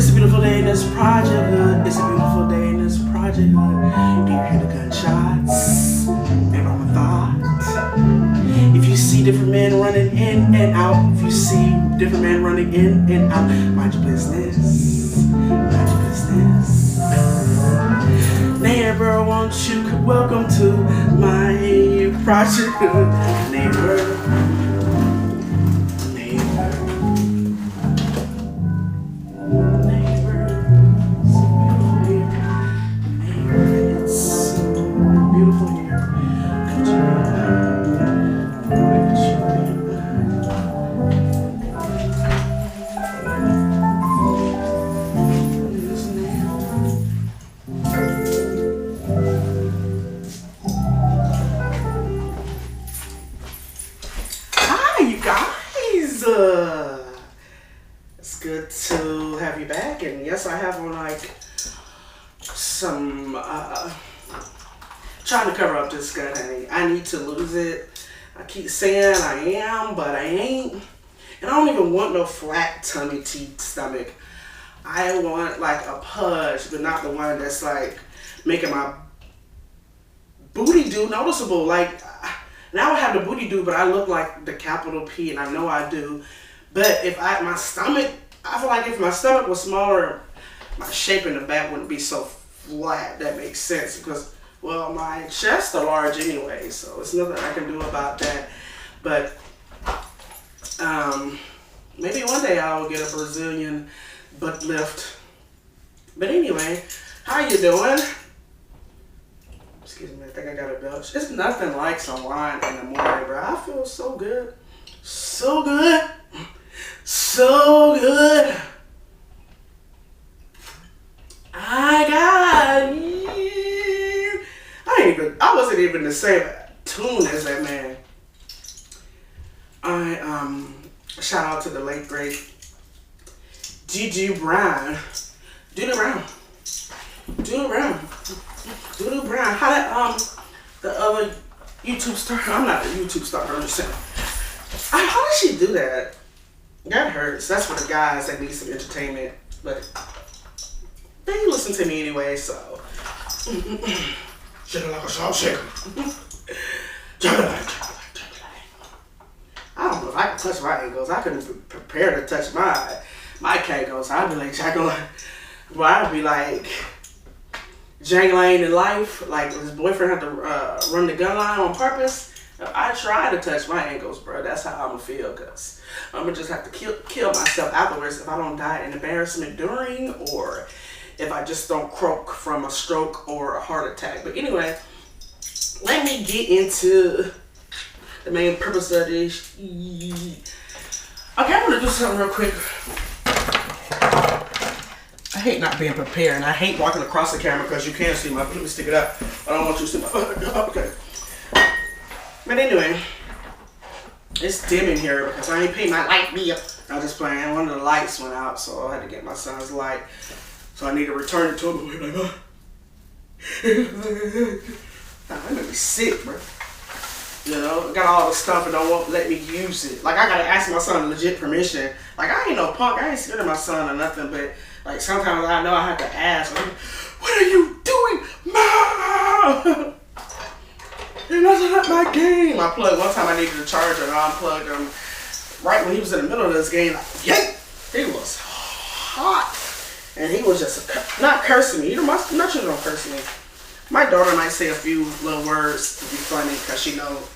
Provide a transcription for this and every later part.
It's a beautiful day in this project hood. It's a beautiful day in this project hood. Do you hear the gunshots? And on my thought. If you see different men running in and out, if you see different men running in and out, mind your business. Mind your business. Neighbor, won't you welcome to my project hood? Neighbor. It's good to have you back, and yes, I have on like some trying to cover up this gut, honey. I need to lose it. I keep saying I am, but I ain't. And I don't even want no flat tummy stomach. I want like a pudge, but not the one that's like making my booty do noticeable. Like now I have the booty do, but I look like the capital P, and I know I do. But if my stomach, I feel like if my stomach was smaller, my shape in the back wouldn't be so flat. That makes sense because, well, my chests are large anyway, so it's nothing I can do about that. But maybe one day I will get a Brazilian butt lift. But anyway, how you doing? Excuse me, I think I got a belch. It's nothing like some wine in the morning, bro. I feel so good. So good. So good. I wasn't even the same tune as that man. Shout out to the late great Dudu Brown. Dudu Brown. How that the other YouTube star? I'm not a YouTube star, I'm just saying. How does she do that? That hurts. That's for the guys that need some entertainment, but they listen to me anyway, so. Shake it like a salt shaker. I don't know if I can touch my ankles. I couldn't prepare to touch my ankles. I'd be like Jacqueline. Well, I'd be like Jang Lane in life. Like his boyfriend had to run the gun line on purpose. I try to touch my ankles, bro. That's how I'm gonna feel, cause I'm gonna just have to kill myself afterwards if I don't die in embarrassment during, or if I just don't croak from a stroke or a heart attack. But anyway, let me get into the main purpose of this. Okay, I'm gonna do something real quick. I hate not being prepared, and I hate walking across the camera because you can't see my. Let me stick it up. I don't want you to see my. Okay. But anyway, it's dim in here because I ain't paid my light bill. I was just playing. One of the lights went out, so I had to get my son's light. So I need to return it to him. Like, that made me sick, bro. You know, I got all the stuff and don't let me use it. Like, I gotta ask my son legit permission. Like, I ain't no punk. I ain't scared of my son or nothing, but like sometimes I know I have to ask. Like, what are you doing, Mom? And that's not my game. I plugged one time. I needed a charger, and I unplugged him right when he was in the middle of this game. Like, yay! He was hot, and he was just not cursing me. You know, my children don't curse me. My daughter might say a few little words to be funny because she knows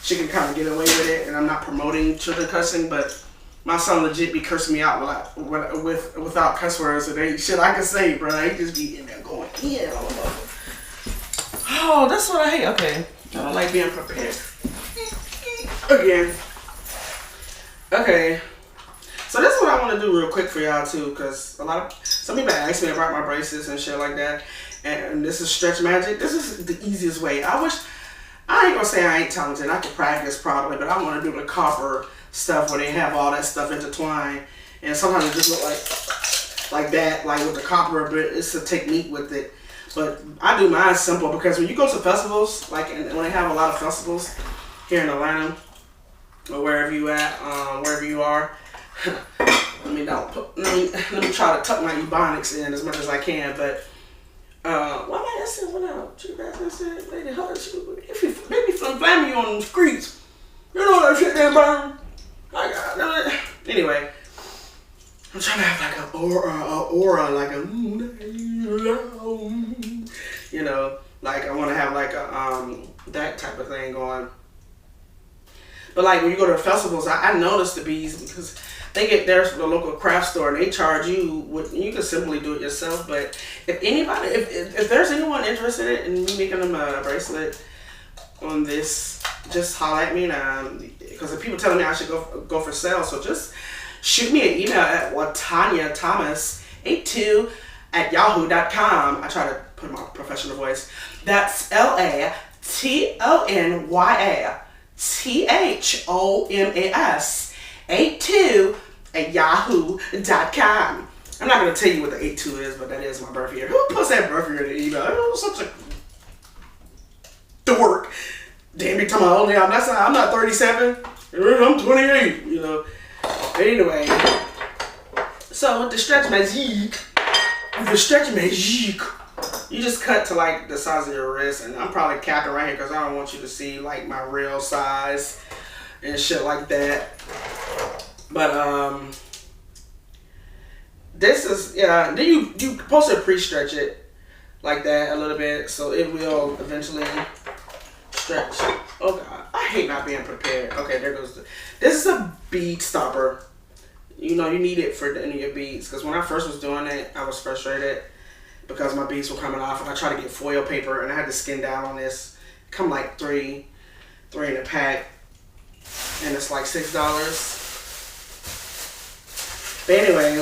she can kind of get away with it, and I'm not promoting children cussing, but my son legit be cursing me out without cuss words. It ain't shit I can say, bro. He just be in there going in on them. Oh, that's what I hate. Okay. I don't like being prepared. Again. Okay. So this is what I want to do real quick for y'all too, because some people ask me about my braces and shit like that. And this is stretch magic. This is the easiest way. I ain't gonna say I ain't talented. I can practice probably, but I want to do the copper stuff where they have all that stuff intertwined. And sometimes it just look like that, like with the copper, but it's a technique with it. But I do mine simple because when you go to festivals, like when they have a lot of festivals here in Atlanta or wherever you at, wherever you are, let me let me try to tuck my Ebonics in as much as I can. But why am I asking what out? She said, lady, if you maybe flaming you on the streets, you know that shit there burn. I got it. Anyway, I'm trying to have like an aura, like a, you know, like I want to have like a that type of thing going. But like when you go to the festivals, I noticed the bees because they get theirs from the local craft store and they charge you. You can simply do it yourself. But if anybody, if there's anyone interested in me making them a bracelet on this, just holler at me. Because the people telling me I should go for sale, so just shoot me an email at latanya.thomas82@yahoo.com. I try to put my professional voice. That's LATONYA THOMAS82@yahoo.com. I'm not gonna tell you what the 82 is, but that is my birth year. Who puts that birth year in the email? Oh, such a dork. Damn, you talking about I'm not 37. I'm 28. You know. Anyway, so with the stretch magique, you just cut to like the size of your wrist, and I'm probably capping right here because I don't want you to see like my real size and shit like that. But this is then you supposed to pre-stretch it like that a little bit so it will eventually stretch. Oh God, I hate not being prepared. Okay, there goes this is a bead stopper. You know, you need it for any of your beads because when I first was doing it, I was frustrated because my beads were coming off and I tried to get foil paper and I had to skin down on this. Come like three in a pack and it's like $6. But anyway,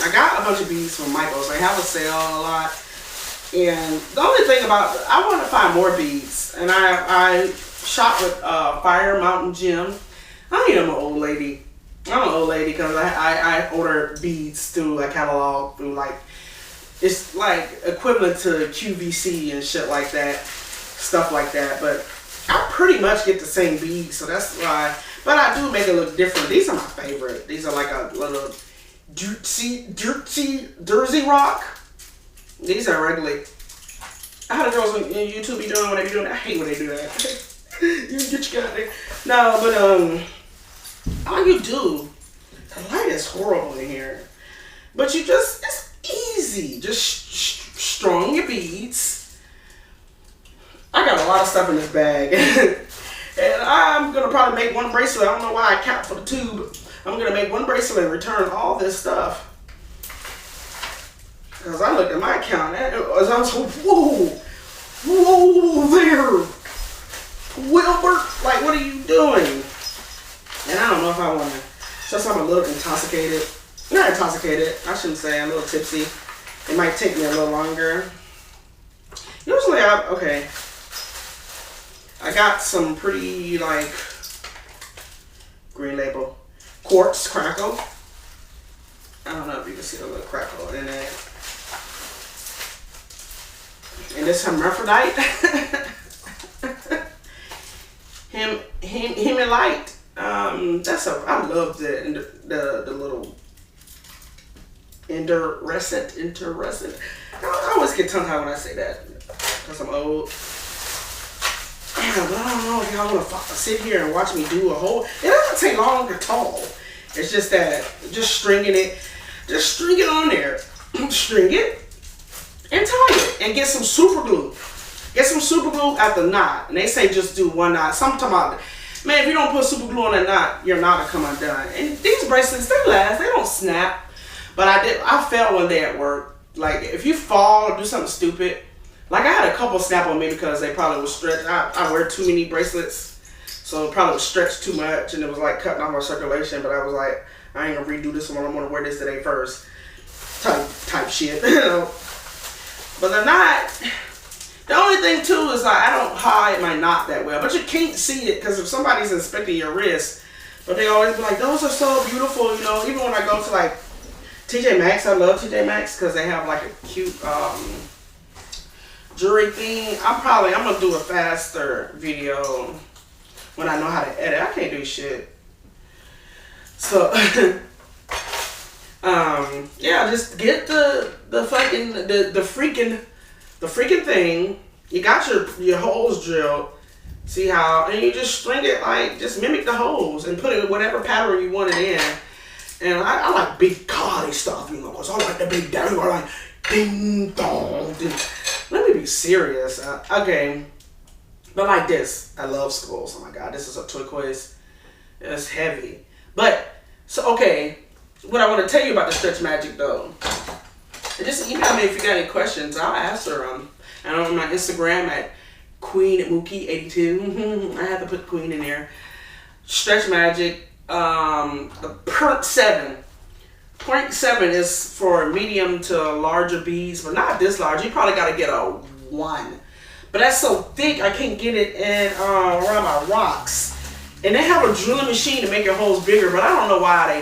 I got a bunch of beads from Michael's. They have a sale a lot. And the only thing about, I want to find more beads. And I shop with Fire Mountain Gym. I ain't I'm an old lady. I'm an old lady because I order beads through a catalog through like, it's like equivalent to QVC and shit like that, stuff like that. But I pretty much get the same beads, so that's why. But I do make it look different. These are my favorite. These are like a little dirty rock. These are regularly. How the girls on YouTube be doing what they be doing? I hate when they do that. You get your goddamn. No, but all you do. The light is horrible in here, but you just it's easy. Just strong your beads. I got a lot of stuff in this bag, and I'm gonna probably make one bracelet. I don't know why I capped for the tube. I'm gonna make one bracelet and return all this stuff. Because I looked at my account and I was like, whoa there. Wilbert, like what are you doing? And I don't know if I want to, since I'm a little intoxicated, not intoxicated, I shouldn't say, I'm a little tipsy. It might take me a little longer. Usually I got some pretty like green label quartz crackle. I don't know if you can see the little crackle in it. And this hermaphrodite, Hemolite. I love the little iridescent. I always get tongue tied when I say that because I'm old. But I don't know if y'all want to sit here and watch me do a whole. It doesn't take long at all. It's just that just string it on there, string it. And tie it and get some super glue. Get some super glue at the knot. And they say just do one knot. Some talking about, man, if you don't put super glue on a knot, your knot will come undone. And these bracelets, they last. They don't snap. But I fell one day at work. Like if you fall or do something stupid, like I had a couple snap on me because they probably was stretched. I wear too many bracelets, so it probably was stretched too much and it was like cutting off my circulation. But I was like, I ain't gonna redo this one. I'm gonna wear this today first. Type shit, you know. But the knot, the only thing too is like I don't hide my knot that well, but you can't see it because if somebody's inspecting your wrist, but they always be like, those are so beautiful, you know. Even when I go to like TJ Maxx, I love TJ Maxx because they have like a cute jewelry thing. I'm gonna do a faster video when I know how to edit. I can't do shit. So yeah, just get the freaking thing. You got your holes drilled. See how, and you just string it like, just mimic the holes and put it in whatever pattern you want it in. And I like big gaudy stuff, you know, because I like the big dang, I like ding dong. Ding. Let me be serious. Okay, but like this, I love skulls. Oh my God, this is a turquoise. It's heavy. But, so okay, what I want to tell you about the Stretch Magic though, and just email me if you got any questions. I'll answer them. And on my Instagram at QueenMookie82. I have to put Queen in there. Stretch Magic, the 0.7. 0.7 is for medium to larger beads, but not this large. You probably got to get a 1. But that's so thick, I can't get it in around my rocks. And they have a drilling machine to make your holes bigger, but I don't know why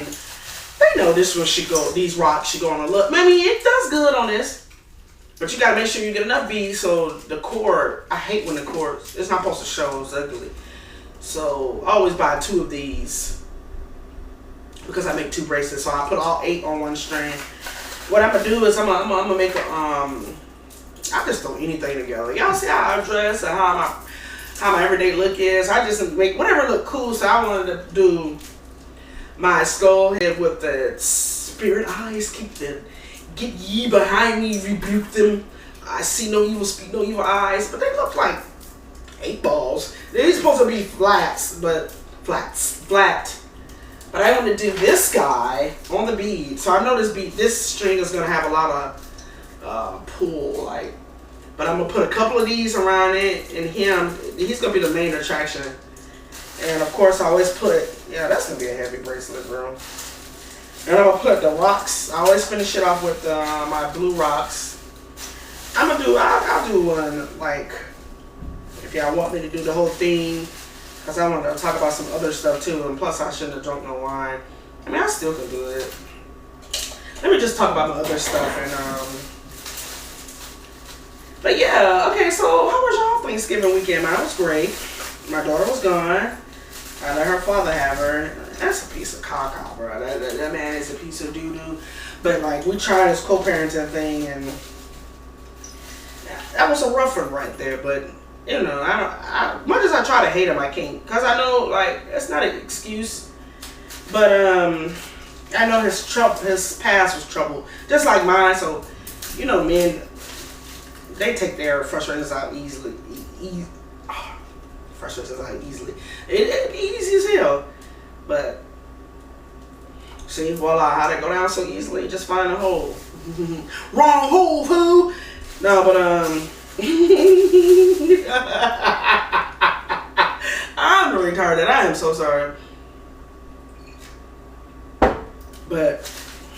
they know this one should go, these rocks should go on a look. I mean, it does good on this. But you gotta make sure you get enough beads so the cord, I hate when the cord, it's not supposed to show, it's ugly. So I always buy 2 of these because I make 2 bracelets. So I put all 8 on one string. What I'm gonna do is I'm gonna make a, I just throw anything together. Y'all see how I dress and how my everyday look is. I just make whatever look cool. So I wanted to do my skull head with the spirit eyes, keep them. Get ye behind me, rebuke them. I see no evil, speak no evil eyes. But they look like 8 balls. They're supposed to be flat. But I want to do this guy on the bead. So I know this string is gonna have a lot of pull, like. But I'm gonna put a couple of these around it, and he's gonna be the main attraction. And of course, I always put, yeah, that's gonna be a heavy bracelet, bro. And I'm gonna put the rocks. I always finish it off with my blue rocks. I'll do one, like, if y'all want me to do the whole thing, because I want to talk about some other stuff too. And plus, I shouldn't have drunk no wine. I mean, I still could do it. Let me just talk about my other stuff. And but yeah, okay. So how was y'all Thanksgiving weekend? Mine was great. My daughter was gone. I let her father have her. That's a piece of caca, bro. That man is a piece of doo-doo. But like, we tried this co-parenting thing, and that was a rough one right there. But you know, much as I try to hate him, I can't, cause I know like it's not an excuse. But I know his past was trouble, just like mine. So you know, men, they take their frustrations out easily. Frustrations out easily. It'd be easy as hell. But see, voila, how'd it go down so easily? Just find a hole. Wrong hole, fool. No, but I'm retarded. I am so sorry. But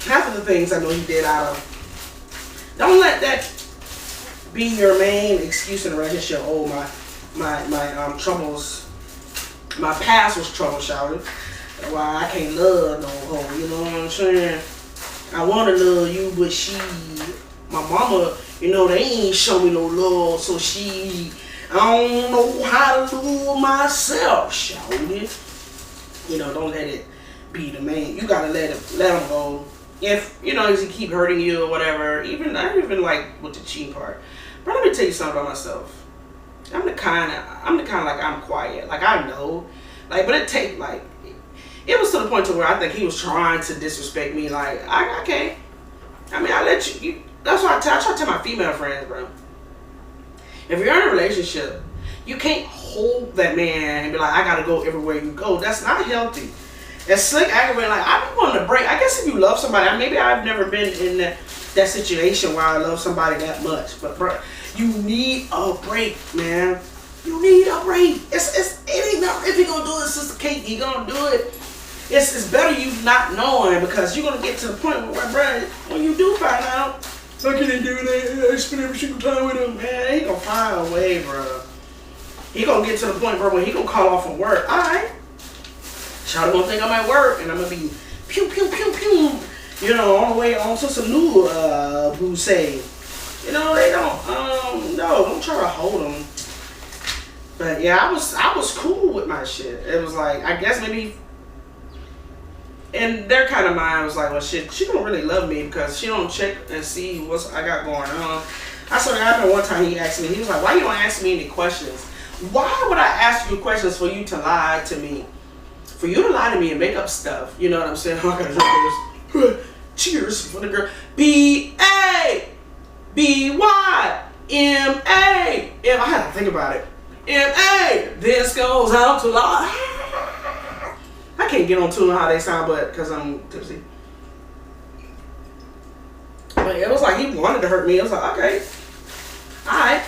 half of the things I know he did out of. Don't let that be your main excuse in a relationship. Oh, my troubles. My past was trouble, shouted. Why I can't love no hoe, you know what I'm saying? I wanna love you, but my mama, you know, they ain't show me no love, so I don't know how to love myself, shouted. You know, don't let it be the main. You gotta let them go. If you know, if he keep hurting you or whatever, not even like with the cheating part. But let me tell you something about myself. I'm the kind like I'm quiet. Like I know, like, but it was to the point to where I think he was trying to disrespect me. Like I can't. I mean, I let you. That's why I try to tell my female friends, bro. If you're in a relationship, you can't hold that man and be like, I gotta go everywhere you go. That's not healthy. That's slick, aggravating. Like I be wanting to break. I guess if you love somebody, maybe I've never been in that situation where I love somebody that much, but bro. You need a break, man. You need a break. It ain't not, if you gonna do it, Sister Kate, you gonna do it. It's better you not knowing, because you're gonna get to the point where, bro, when you do find out, how can they do that? I spend every single time with him, man. He gonna find a way, bro. He gonna get to the point, bro, when he gonna call off from work. All right, Shawty gonna think I'm at work, and I'm gonna be pew pew pew pew. You know, on the way on to some new boo say. You know, they don't try to hold them. But yeah, I was cool with my shit. It was like, I guess maybe And their kind of mind was like, well, shit, she don't really love me because she don't check and see what I got going on. I swear, I remember one time he asked me, he was like, why you don't ask me any questions? Why would I ask you questions for you to lie to me? For you to lie to me and make up stuff. You know what I'm saying? I gotta drink this. Cheers for the girl. B-A! B-Y-M-A! I had to think about it. M-A! This goes out to lie. I can't get on tune how they sound, but because I'm tipsy. But it was like he wanted to hurt me. It was like, okay, alright.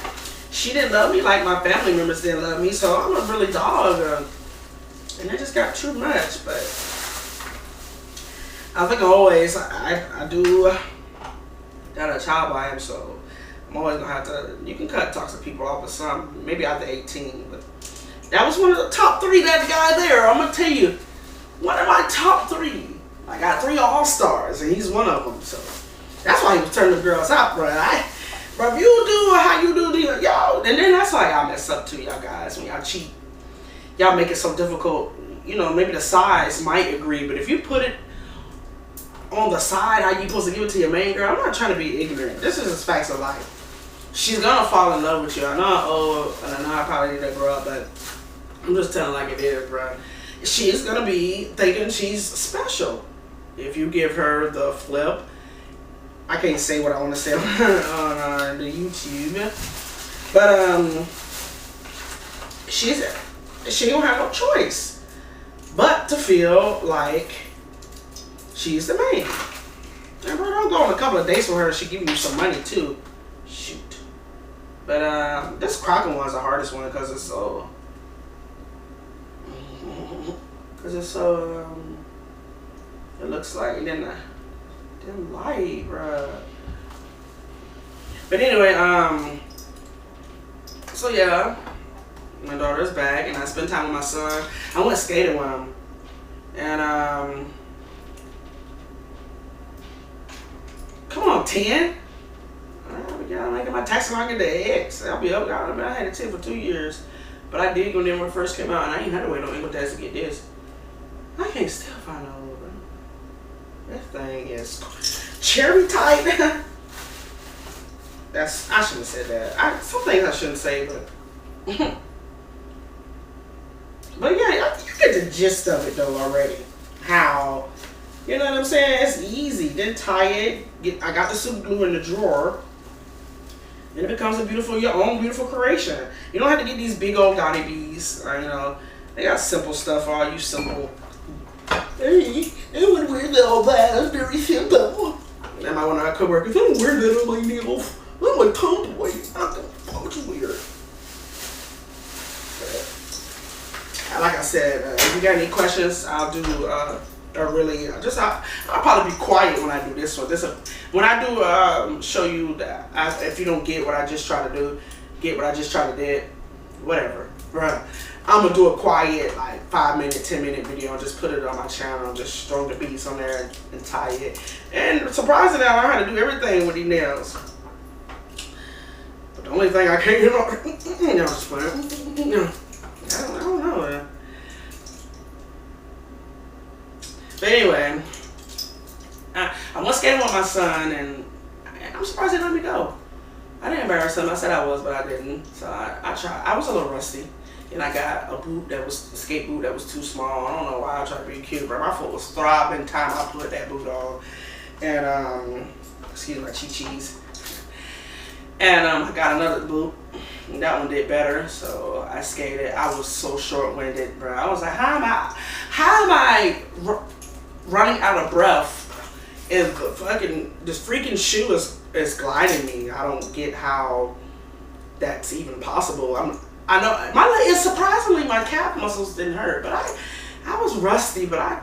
She didn't love me like my family members didn't love me, so I'm a really dog. And it just got too much. But I think always I do got a child by him, so I'm always gonna have to. You can cut talks to people off or something, maybe after 18. But that was one of the top 3. That guy there, I'm gonna tell you. One of my top 3. I got 3 all-stars, and he's one of them. So that's why he was turning the girls out, bro. Bro, if you do how you do, y'all, and then that's why y'all mess up too, y'all guys. When y'all cheat, y'all make it so difficult. You know, maybe the sides might agree, but if you put it on the side, how you supposed to give it to your main girl, I'm not trying to be ignorant. This is just facts of life. She's gonna fall in love with you. I know I'm old, and I know I probably need to grow up, but I'm just telling like it is, bro. She's gonna be thinking she's special if you give her the flip. I can't say what I want to say on the YouTube, but she don't have no choice but to feel like she's the man. And bro, don't go on a couple of dates with her. She give you some money too. Shoot, but this Crocker one's the hardest one because it's so. Cause it's so, it looks like dim light, bruh. But anyway, so yeah, my daughter's back, and I spent time with my son. I went skating with him, and come on, 10. We gotta make my tax line get the X. I'll be up. I had it 10 for 2 years, but I did go there when it first came out, and I ain't had to wait on income tax to get this. I can't still find out. That thing is cherry tight. I shouldn't have said that. Some things I shouldn't say, but but yeah, you get the gist of it though already. How, you know what I'm saying? It's easy. Then tie it. I got the super glue in the drawer, and it becomes your own beautiful creation. You don't have to get these big old Gotti bees. You know, they got simple stuff. All you simple. Hey, I wouldn't wear that all that. It's very simple. And my one of my coworkers, I don't wear that on my nails. I'm a tomboy. It's weird. Like I said, if you got any questions, I'll do. I'll probably be quiet when I do this one. When I do show you that, if you don't get what I just try to do, whatever, bruh. I'm gonna do a quiet, like 5-minute, 10-minute video and just put it on my channel and just throw the beats on there and tie it. And surprisingly, I learned how to do everything with these nails. But the only thing I can't do, no, just put it. I don't know. But anyway, I went skating with my son, and I'm surprised he let me go. I didn't embarrass him. I said I was, but I didn't. So I tried. I was a little rusty. And I got a boot a skate boot that was too small. I don't know why I tried to be cute, but my foot was throbbing time I put that boot on. And, excuse my chi-chis. And I got another boot. And that one did better, so I skated. I was so short-winded, bro. I was like, how am I running out of breath if this freaking shoe is gliding me? I don't get how that's even possible. I know surprisingly my calf muscles didn't hurt, but I was rusty, but I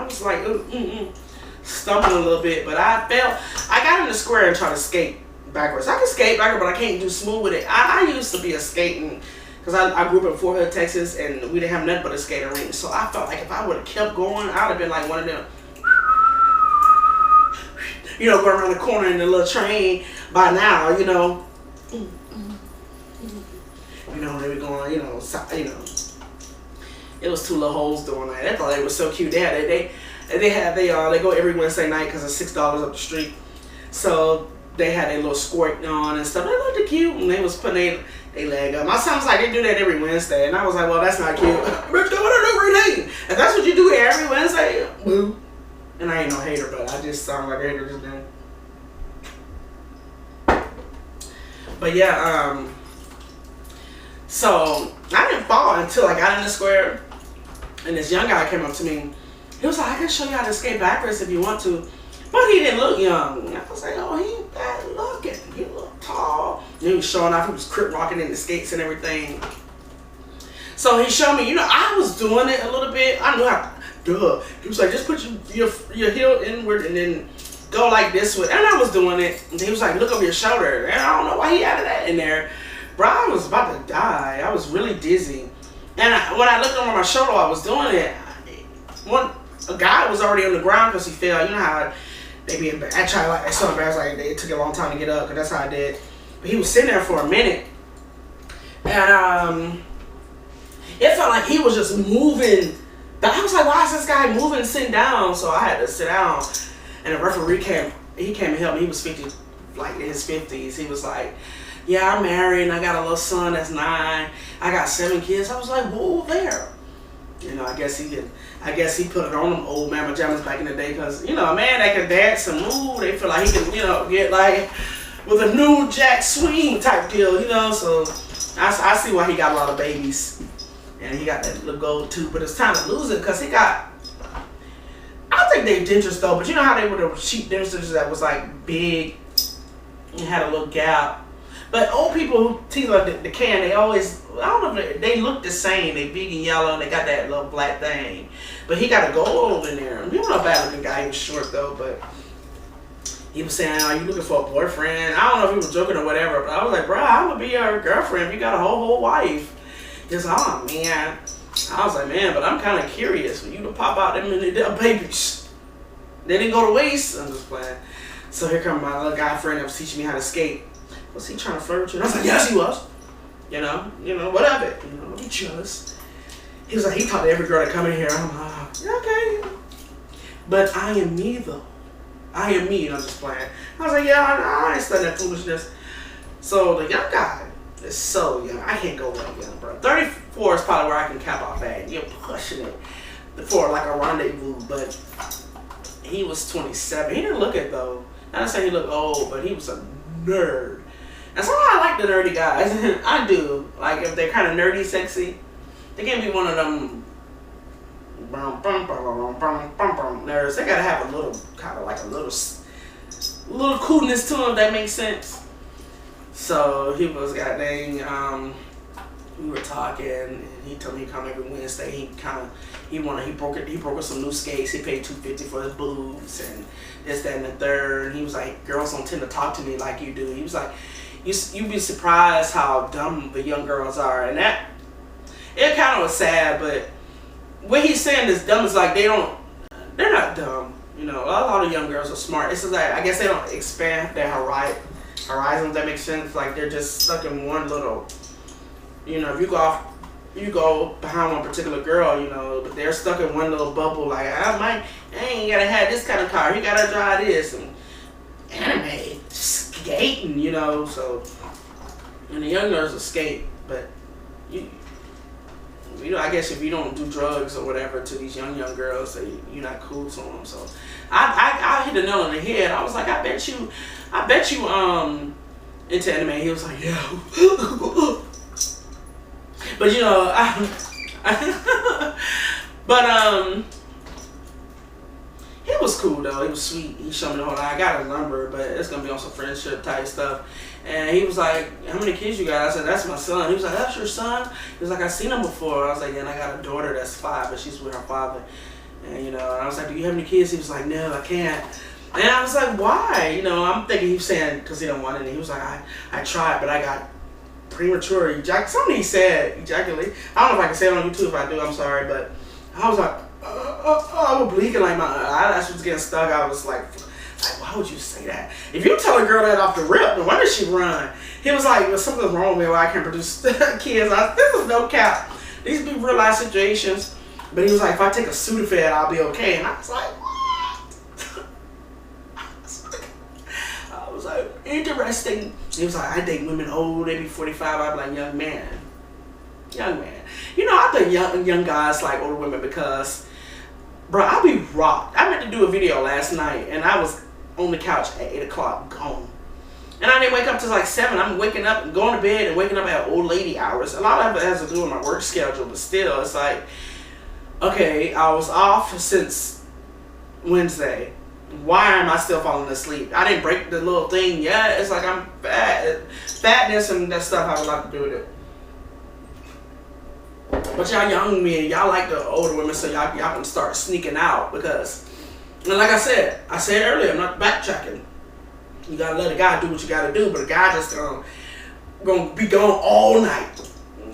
was like stumbling a little bit, but I got in the square and tried to skate backwards. I can skate backwards, but I can't do smooth with it. I used to be a skating, because I grew up in Fort Hood, Texas, and we didn't have nothing but a skating rink, so I felt like if I would have kept going, I would have been like one of them, you know, going around the corner in the little train by now, you know. You know, they were going, it was two little holes doing that. I thought they were so cute. And they go every Wednesday night because it's $6 up the street. So they had a little squirt on and stuff. They looked cute, and they was putting their leg up. My son was like, they do that every Wednesday, and I was like, well, that's not cute. Bitch, do it every day. And that's what you do every Wednesday. Boo. And I ain't no hater, but I just sound like a hater just then. But yeah, so I didn't fall until I got in the square, and this young guy came up to me. He was like, I can show you how to skate backwards if you want to. But he didn't look young. I was like, oh, he ain't bad looking. He looked tall. And he was showing off. He was crip walking in the skates and everything. So he showed me, I was doing it a little bit. I knew how. Duh. He was like, just put your heel inward and then go like this with. And I was doing it. And he was like, look over your shoulder. And I don't know why he added that in there. Bro, I was about to die. I was really dizzy. And when I looked over my shoulder while I was doing it, a guy was already on the ground because he fell. You know how they be in bed. I tried like some bad, like it took a long time to get up, because that's how I did. But he was sitting there for a minute, and it felt like he was just moving. But I was like, why is this guy moving, sitting down? So I had to sit down, and the referee came. He came and helped me. He was 50, like in his 50s. He was like, yeah, I'm married and I got a little son that's 9. I got 7 kids. I was like, whoa, there. I guess he put it on them old man pajamas back in the day, because, a man that can dance and move, they feel like he can, get like with a new jack swing type deal, so I see why he got a lot of babies. And he got that little gold tooth, but it's time to lose it, because he got, I don't think they dentures though, but you know how they were the cheap dentures that was like big and had a little gap. But old people who teeth like the can, they always, I don't know if they look the same. They big and yellow, and they got that little black thing. But he got a gold in there. He wasn't a bad looking guy. He was short though, but he was saying, are you looking for a boyfriend? I don't know if he was joking or whatever, but I was like, bro, I'm going to be your girlfriend if you got a whole wife. He was like, oh man. I was like, man, but I'm kind of curious for you to pop out them babies. They didn't go to waste. I'm just playing. So here comes my little guy friend that was teaching me how to skate. Was he trying to flirt with you? And I was like, yes, he was. What of it? Don't be jealous. He was like, he talked to every girl that come in here. I'm like, yeah, okay. But I am me, though. I am me, and I'm just playing. I was like, yeah, I ain't studying that foolishness. So the young guy is so young. I can't go that young, bro. 34 is probably where I can cap off at. You're pushing it for like a rendezvous, but he was 27. He didn't look it, though. Not to say he looked old, but he was a nerd. And somehow I like the nerdy guys. I do. Like, if they're kind of nerdy, sexy, they can't be one of them nerds. They gotta have a little, kind of like a little coolness to them, if that makes sense. So he was goddamn. We were talking, and he told me he come every Wednesday. He broke some new skates. He paid $250 for his boots and this, that, and the third. And he was like, girls don't tend to talk to me like you do. He was like, you'd be surprised how dumb the young girls are. And that, it kind of was sad, but what he's saying is dumb is like they're not dumb. A lot of young girls are smart. It's just like, I guess they don't expand their horizons, that makes sense. Like, they're just stuck in one little, if you go behind one particular girl, but they're stuck in one little bubble. Like, I ain't gotta have this kind of car. You gotta drive this and anime, skating, So, and the young girls will skate, but I guess if you don't do drugs or whatever to these young girls, you're not cool to them. So, I hit the nail on the head. I was like, I bet you, into anime. He was like, yeah. But he was cool though. He was sweet. He showed me the whole lot. I got his number, but it's gonna be on some friendship type stuff. And he was like, how many kids you got? I said, that's my son. He was like, that's your son? He was like, I've seen him before. I was like, yeah, and I got a daughter that's 5, but she's with her father. And and I was like, do you have any kids? He was like, no, I can't. And I was like, why? I'm thinking he was saying because he don't want any. He was like, I tried, but I got premature ejaculate. Something he said, ejaculate. I don't know if I can say it on YouTube. If I do, I'm sorry. But I was like, I was bleeding, like my eyelash was getting stuck. I was like, why would you say that? If you tell a girl that off the rip, then why did she run? He was like, well, something's wrong with me where I can't produce kids. This is no cap. These be real life situations. But he was like, if I take a Sudafed, I'll be okay. And I was like, what? I was like, interesting. He was like, I date women old, they be 45. I'd be like, young man. Young man. You know, I think young guys like older women because, bro, I be rocked. I meant to do a video last night, and I was on the couch at 8 o'clock, gone. And I didn't wake up till like 7. I'm waking up and going to bed and waking up at old lady hours. A lot of it has to do with my work schedule, but still, it's like, okay, I was off since Wednesday. Why am I still falling asleep? I didn't break the little thing yet. It's like I'm fat. Fatness and that stuff have a lot to do with it. But y'all young men, y'all like the older women, so y'all can start sneaking out because, and like I said earlier, I'm not backtracking. You gotta let a guy do what you gotta do, but a guy just gonna be gone all night.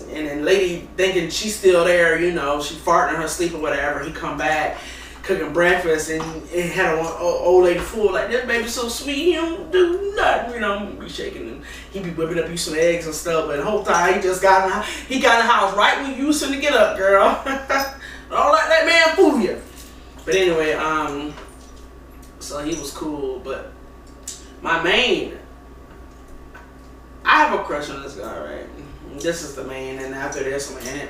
And then lady thinking she's still there, you know, she farting in her sleep or whatever. He come back, cooking breakfast, and it had an old lady fool like, this baby's so sweet, he don't do nothing, you know, be shaking, and he be whipping up you some eggs and stuff, but the whole time he just got in the house right when you was finna get up, girl. Don't let that man fool you. But anyway, so he was cool, but my main, I have a crush on this guy, right? This is the main, and after this, I'm in it.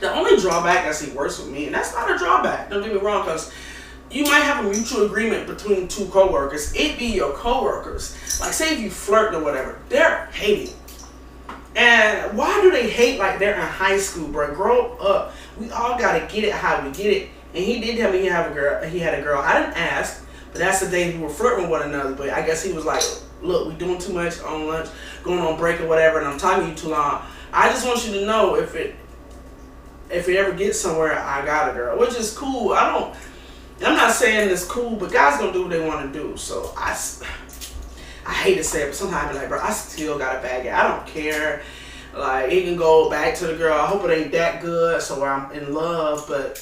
The only drawback that's he works with me, and that's not a drawback, don't get me wrong, because you might have a mutual agreement between two coworkers. It be your coworkers. Like, say if you flirt or whatever, they're hating. And why do they hate like they're in high school, bro? Grow up. We all gotta get it how we get it. And he did tell me he had a girl. I didn't ask, but that's the day we were flirting with one another. But I guess he was like, look, we doing too much on lunch, going on break or whatever, and I'm talking to you too long. I just want you to know if it ever gets somewhere, I got a girl, which is cool. I'm not saying it's cool, but guys gonna do what they want to do. So I hate to say it, but sometimes I be like, bro, I still got a bag it. I don't care. Like, he can go back to the girl. I hope it ain't that good, so I'm in love. But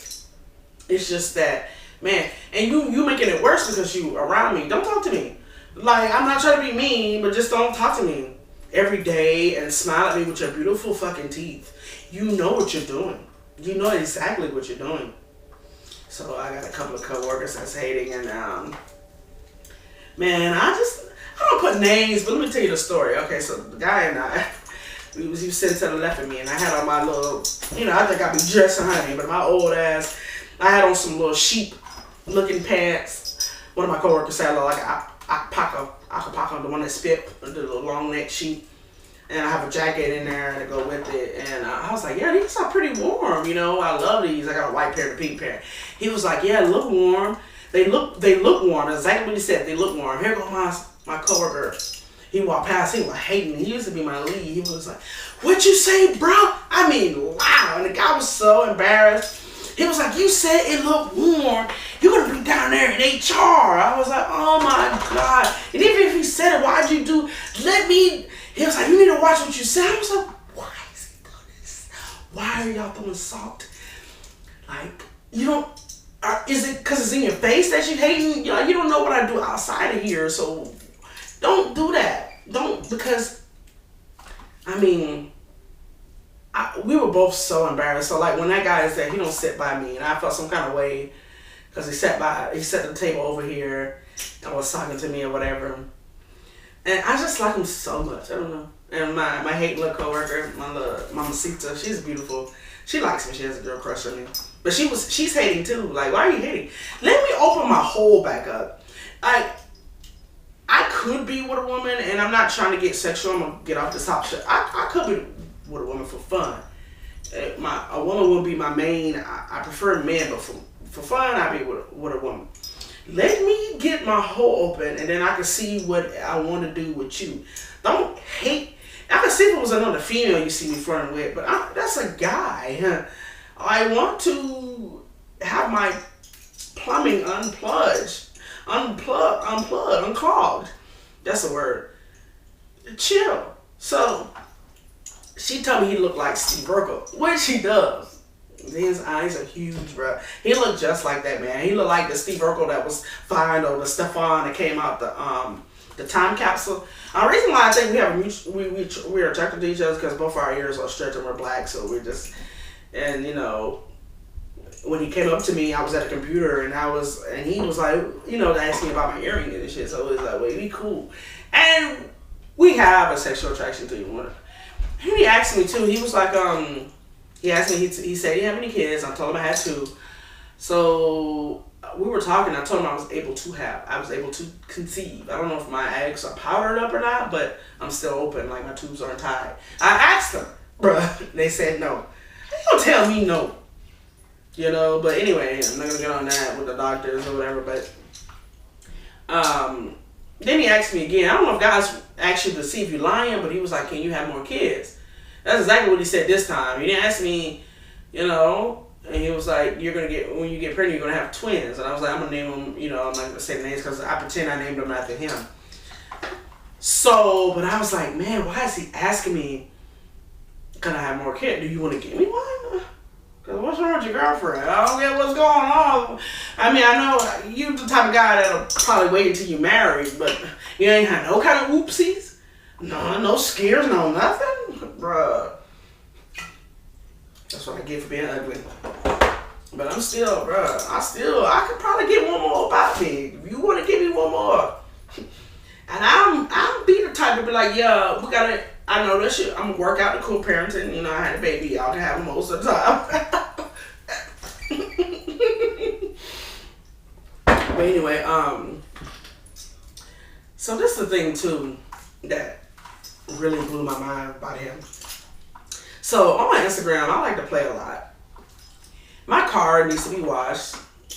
it's just that, man. And you making it worse because you around me. Don't talk to me. Like, I'm not trying to be mean, but just don't talk to me every day and smile at me with your beautiful fucking teeth. You know what you're doing. You know exactly what you're doing. So I got a couple of coworkers that's hating, and man, I don't put names, but let me tell you the story. Okay, so the guy and I, he was sitting to the left of me, and I had on my little, you know, I think I be dressing honey, but my old ass, I had on some little sheep looking pants. One of my coworkers said, like Akapaka, the one that spit, the little long neck sheep. And I have a jacket in there to go with it. And I was like, yeah, these are pretty warm. You know, I love these. I got a white pair and a pink pair. He was like, yeah, look warm. They look warm. That's exactly what he said. They look warm. Here goes my coworker. He walked past. He was hating me. He used to be my lead. He was like, what you say, bro? I mean, loud. And the guy was so embarrassed. He was like, you said it looked warm. You're going to be down there in HR. I was like, oh, my God. And even if he said it, why'd you do? He was like, you need to watch what you say. I was like, why is he doing this? Why are y'all throwing salt? Like, you don't, is it because it's in your face that you hating? You know, you don't know what I do outside of here, so don't do that. Don't, because, I mean, we were both so embarrassed. So, like, when that guy is there, he don't sit by me, and I felt some kind of way because he sat at the table over here and was talking to me or whatever. And I just like him so much. I don't know. And my hate little coworker, my little Mamacita, she's beautiful. She likes me. She has a girl crush on me. But she's hating too. Like, why are you hating? Let me open my hole back up. I could be with a woman, and I'm not trying to get sexual. I'm gonna get off this top shit. I could be with a woman for fun. A woman would be my main. I prefer men, but for fun, I'd be with a woman. Let me get my hole open, and then I can see what I want to do with you. Don't hate. I can see if it was another female you see me flirting with, but that's a guy. I want to have my plumbing unclogged. That's a word. Chill. So she told me he looked like Steve Urkel, which he does. His eyes are huge, bro. He looked just like that, man. He looked like the Steve Urkel that was fine, or the Stefan that came out the time capsule. The reason why I think we're attracted to each other is because both our ears are stretched and we're black, so we're just, and you know, when he came up to me, I was at a computer and he was like, you know, asking me about my earring and shit. So it was like, well, we cool. And we have a sexual attraction to each other. And he asked me too, he was like, he asked me, he said, do you have any kids? I told him I had 2. So we were talking, I told him I was able to conceive. I don't know if my eggs are powdered up or not, but I'm still open, like my tubes aren't tied. I asked them, bruh, they said no. They don't tell me no. You know, but anyway, I'm not gonna get on that with the doctors or whatever, but then he asked me again. I don't know if guys ask you to see if you're lying, but he was like, can you have more kids? That's exactly what he said this time. He didn't ask me, you know, and he was like, when you get pregnant, you're gonna have twins. And I was like, I'm gonna name them, you know, I'm not gonna say the names because I pretend I named them after him. So, but I was like, man, why is he asking me, can I have more kids? Do you want to give me one? Cause what's wrong with your girlfriend? I don't get what's going on. I mean, I know you the type of guy that'll probably wait until you married, but you ain't had no kind of oopsies, no scares, no nothing, bruh. That's what I get for being ugly. But I'm still, bruh. I could probably get one more about me. If you want to give me one more, and I'm be the type to be like, yeah, we gotta. I know this shit. I'm gonna work out the co-parenting. You know, I had a baby. Y'all can have them most of the time. But anyway, so this is the thing too that really blew my mind about him. So on my Instagram, I like to play a lot. My car needs to be washed.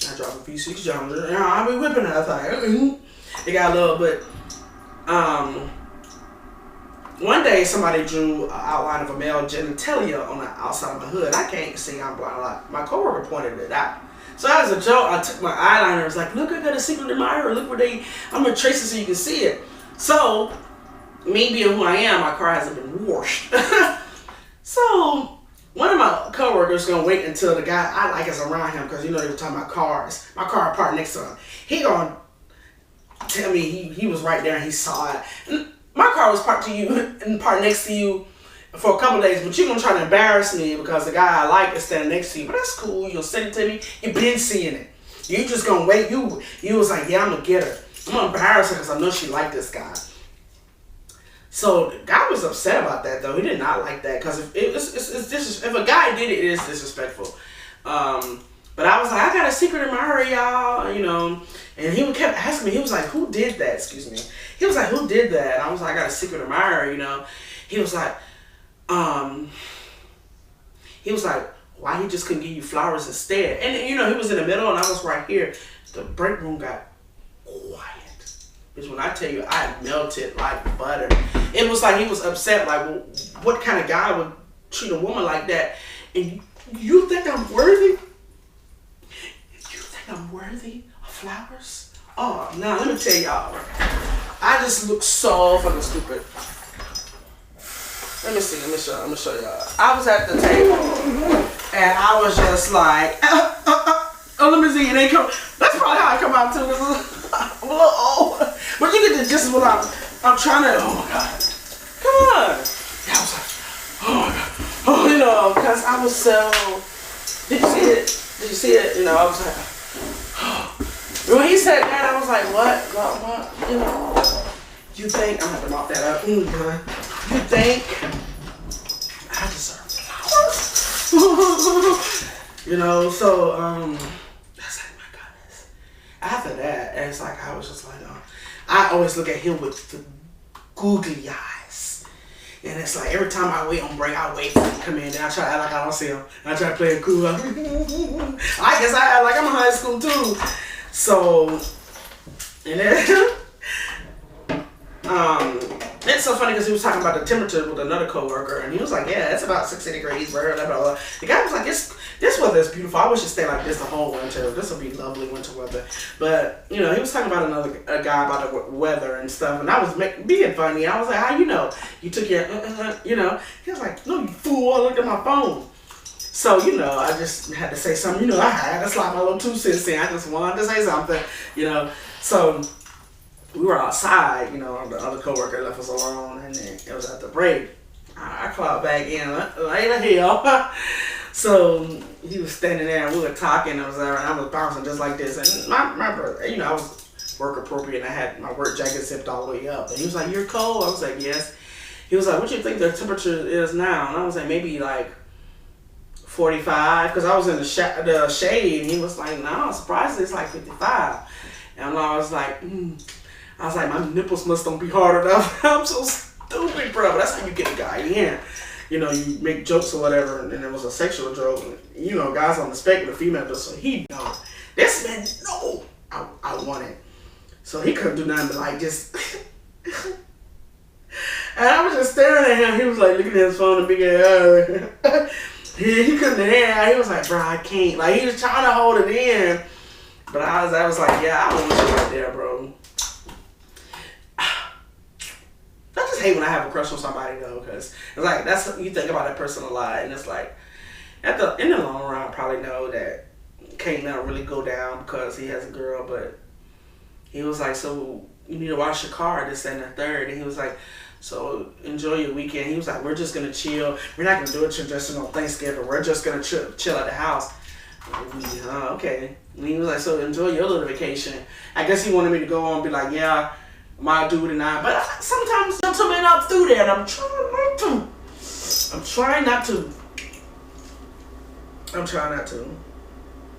I drop a few $6 Jones. I'll be whipping that thing. It got a little bit. One day somebody drew an outline of a male genitalia on the outside of my hood. I can't see, I'm blind a lot. My coworker pointed it out. So as a joke, I took my eyeliner and was like, look, I got a secret admirer. Look where I'm going to trace it so you can see it. So, me being who I am, my car hasn't been washed. So, one of my coworkers going to wait until the guy I like is around him because, you know, they were talking about cars. My car parked next to him. He going to tell me he was right there and he saw it. And my car was parked next to you for a couple of days, but you're going to try to embarrass me because the guy I like is standing next to you. But that's cool. You'll send it to me. You've been seeing it. You just going to wait. You was like, yeah, I'm going to get her. I'm going to embarrass her because I know she liked this guy. So the guy was upset about that, though. He did not like that because if a guy did it, it is disrespectful. But I was like, I got a secret admirer, y'all, you know. And he kept asking me. He was like, who did that? Excuse me. He was like, who did that? And I was like, I got a secret admirer, you know. He was like, why he just couldn't give you flowers instead? And, you know, he was in the middle and I was right here. The break room got quiet. Because when I tell you, I melted like butter. It was like he was upset, like, well, what kind of guy would treat a woman like that? And you think I'm worthy? You think I'm worthy of flowers? Oh, now let me tell y'all. I just look so fucking stupid. Let me see, let me show y'all. I was at the table and I was just like, oh, let me see, and they come. That's probably how I come out too. I'm a little old, but you get the gist of what I'm trying to. Oh my god, come on! Yeah, I was like, oh my god, oh, you know, because I was so. Did you see it? Did you see it? You know, I was like, oh. When he said that, I was like, what? You know, you think I'm gonna have to mop that up? You think I deserve flowers? You know, so that's like my goodness. After that, it's like I was just like, I always look at him with the googly eyes, and it's like every time I wait on break, I wait for him to come in, and I try to act like I don't see him, and I try to play it cool. I guess I act like I'm in high school too. So, and then it's so funny because he was talking about the temperature with another coworker, and he was like, "Yeah, it's about 60 degrees." Blah, blah, blah, blah. The guy was like, "This weather is beautiful. I wish it stayed like this the whole winter. This would be lovely winter weather." But you know, he was talking about a guy about the weather and stuff, and I was being funny. I was like, "How you know? You took your you know?" He was like, "No, you fool! I looked at my phone." So you know, I just had to say something. You know, I had to slide my little 2 cents in. I just wanted to say something. You know, so. We were outside, you know, the other coworker left us alone, and then it was at the break. I clocked back in later hell. So, he was standing there and we were talking. And I was bouncing just like this. And my brother, I was work appropriate and I had my work jacket zipped all the way up. And he was like, "You're cold." I was like, "Yes." He was like, "What do you think the temperature is now?" And I was like, "Maybe like 45," because I was in the shade. And he was like, "No, surprisingly, it's like 55." And I was like, I was like, "My nipples must don't be hard enough." I'm so stupid, bro. But that's how you get a guy in. You make jokes or whatever, and it was a sexual joke. Guys on the spectrum, the female just so he know. This man, no, I want it. So he couldn't do nothing but like just. And I was just staring at him. He was like looking at his phone and being he couldn't hear. He was like, "Bro, I can't." Like he was trying to hold it in, but I was like, "Yeah, I want you right there, bro." I just hate when I have a crush on somebody though, because it's like that's you think about that person a lot, and it's like in the long run, I probably know that can't now really go down because he has a girl. But he was like, "So you need to wash your car, this and the third," and he was like, "So enjoy your weekend." He was like, "We're just gonna chill. We're not gonna do a tradition on Thanksgiving. We're just gonna chill at the house." Okay. And he was like, "So enjoy your little vacation." I guess he wanted me to go on and be like, "Yeah, my dude and I," but sometimes gentlemen up through there, and I'm trying not to.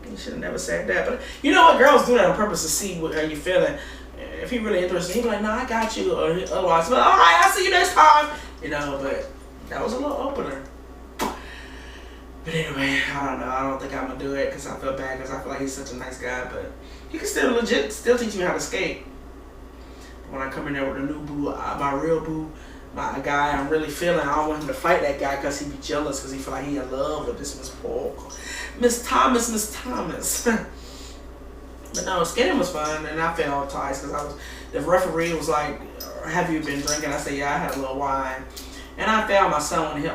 You should have never said that, but you know what? Girls do that on purpose to see how you feeling. If he really interested, he'd be like, "No, I got you," or otherwise, "But all right, I'll see you next time." But that was a little opener. But anyway, I don't know. I don't think I'm gonna do it because I feel bad because I feel like he's such a nice guy, but he can still teach me how to skate. When I come in there with a new boo, my real boo, my guy I'm really feeling, I don't want him to fight that guy because he be jealous because he feel like he in love with this Miss Thomas. But no, skating was fun, and I felt tight because the referee was like, "Have you been drinking?" I said, "Yeah, I had a little wine." And I found my son when he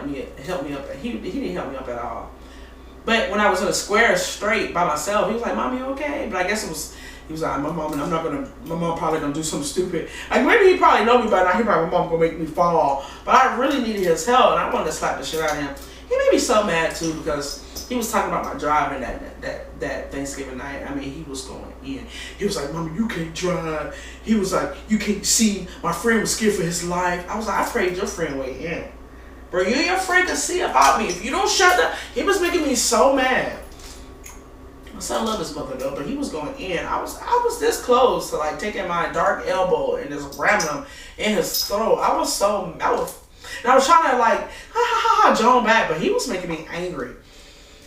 helped me up. He didn't help me up at all. But when I was in a square straight by myself, he was like, "Mommy, you okay?" But I guess he was like, my mom probably gonna do something stupid. Like maybe he probably know me by now. He probably, my mom gonna make me fall. But I really needed his help, and I wanted to slap the shit out of him. He made me so mad too because he was talking about my driving that Thanksgiving night. I mean, he was going in. He was like, "Mama, you can't drive." He was like, "You can't see." My friend was scared for his life. I was like, "I prayed your friend way in. Bro, you and your friend can see about me. If you don't shut up." He was making me so mad. My son loved his mother though, but he was going in. I was this close to like taking my dark elbow and just ramming him in his throat. I was trying to like John back, but he was making me angry.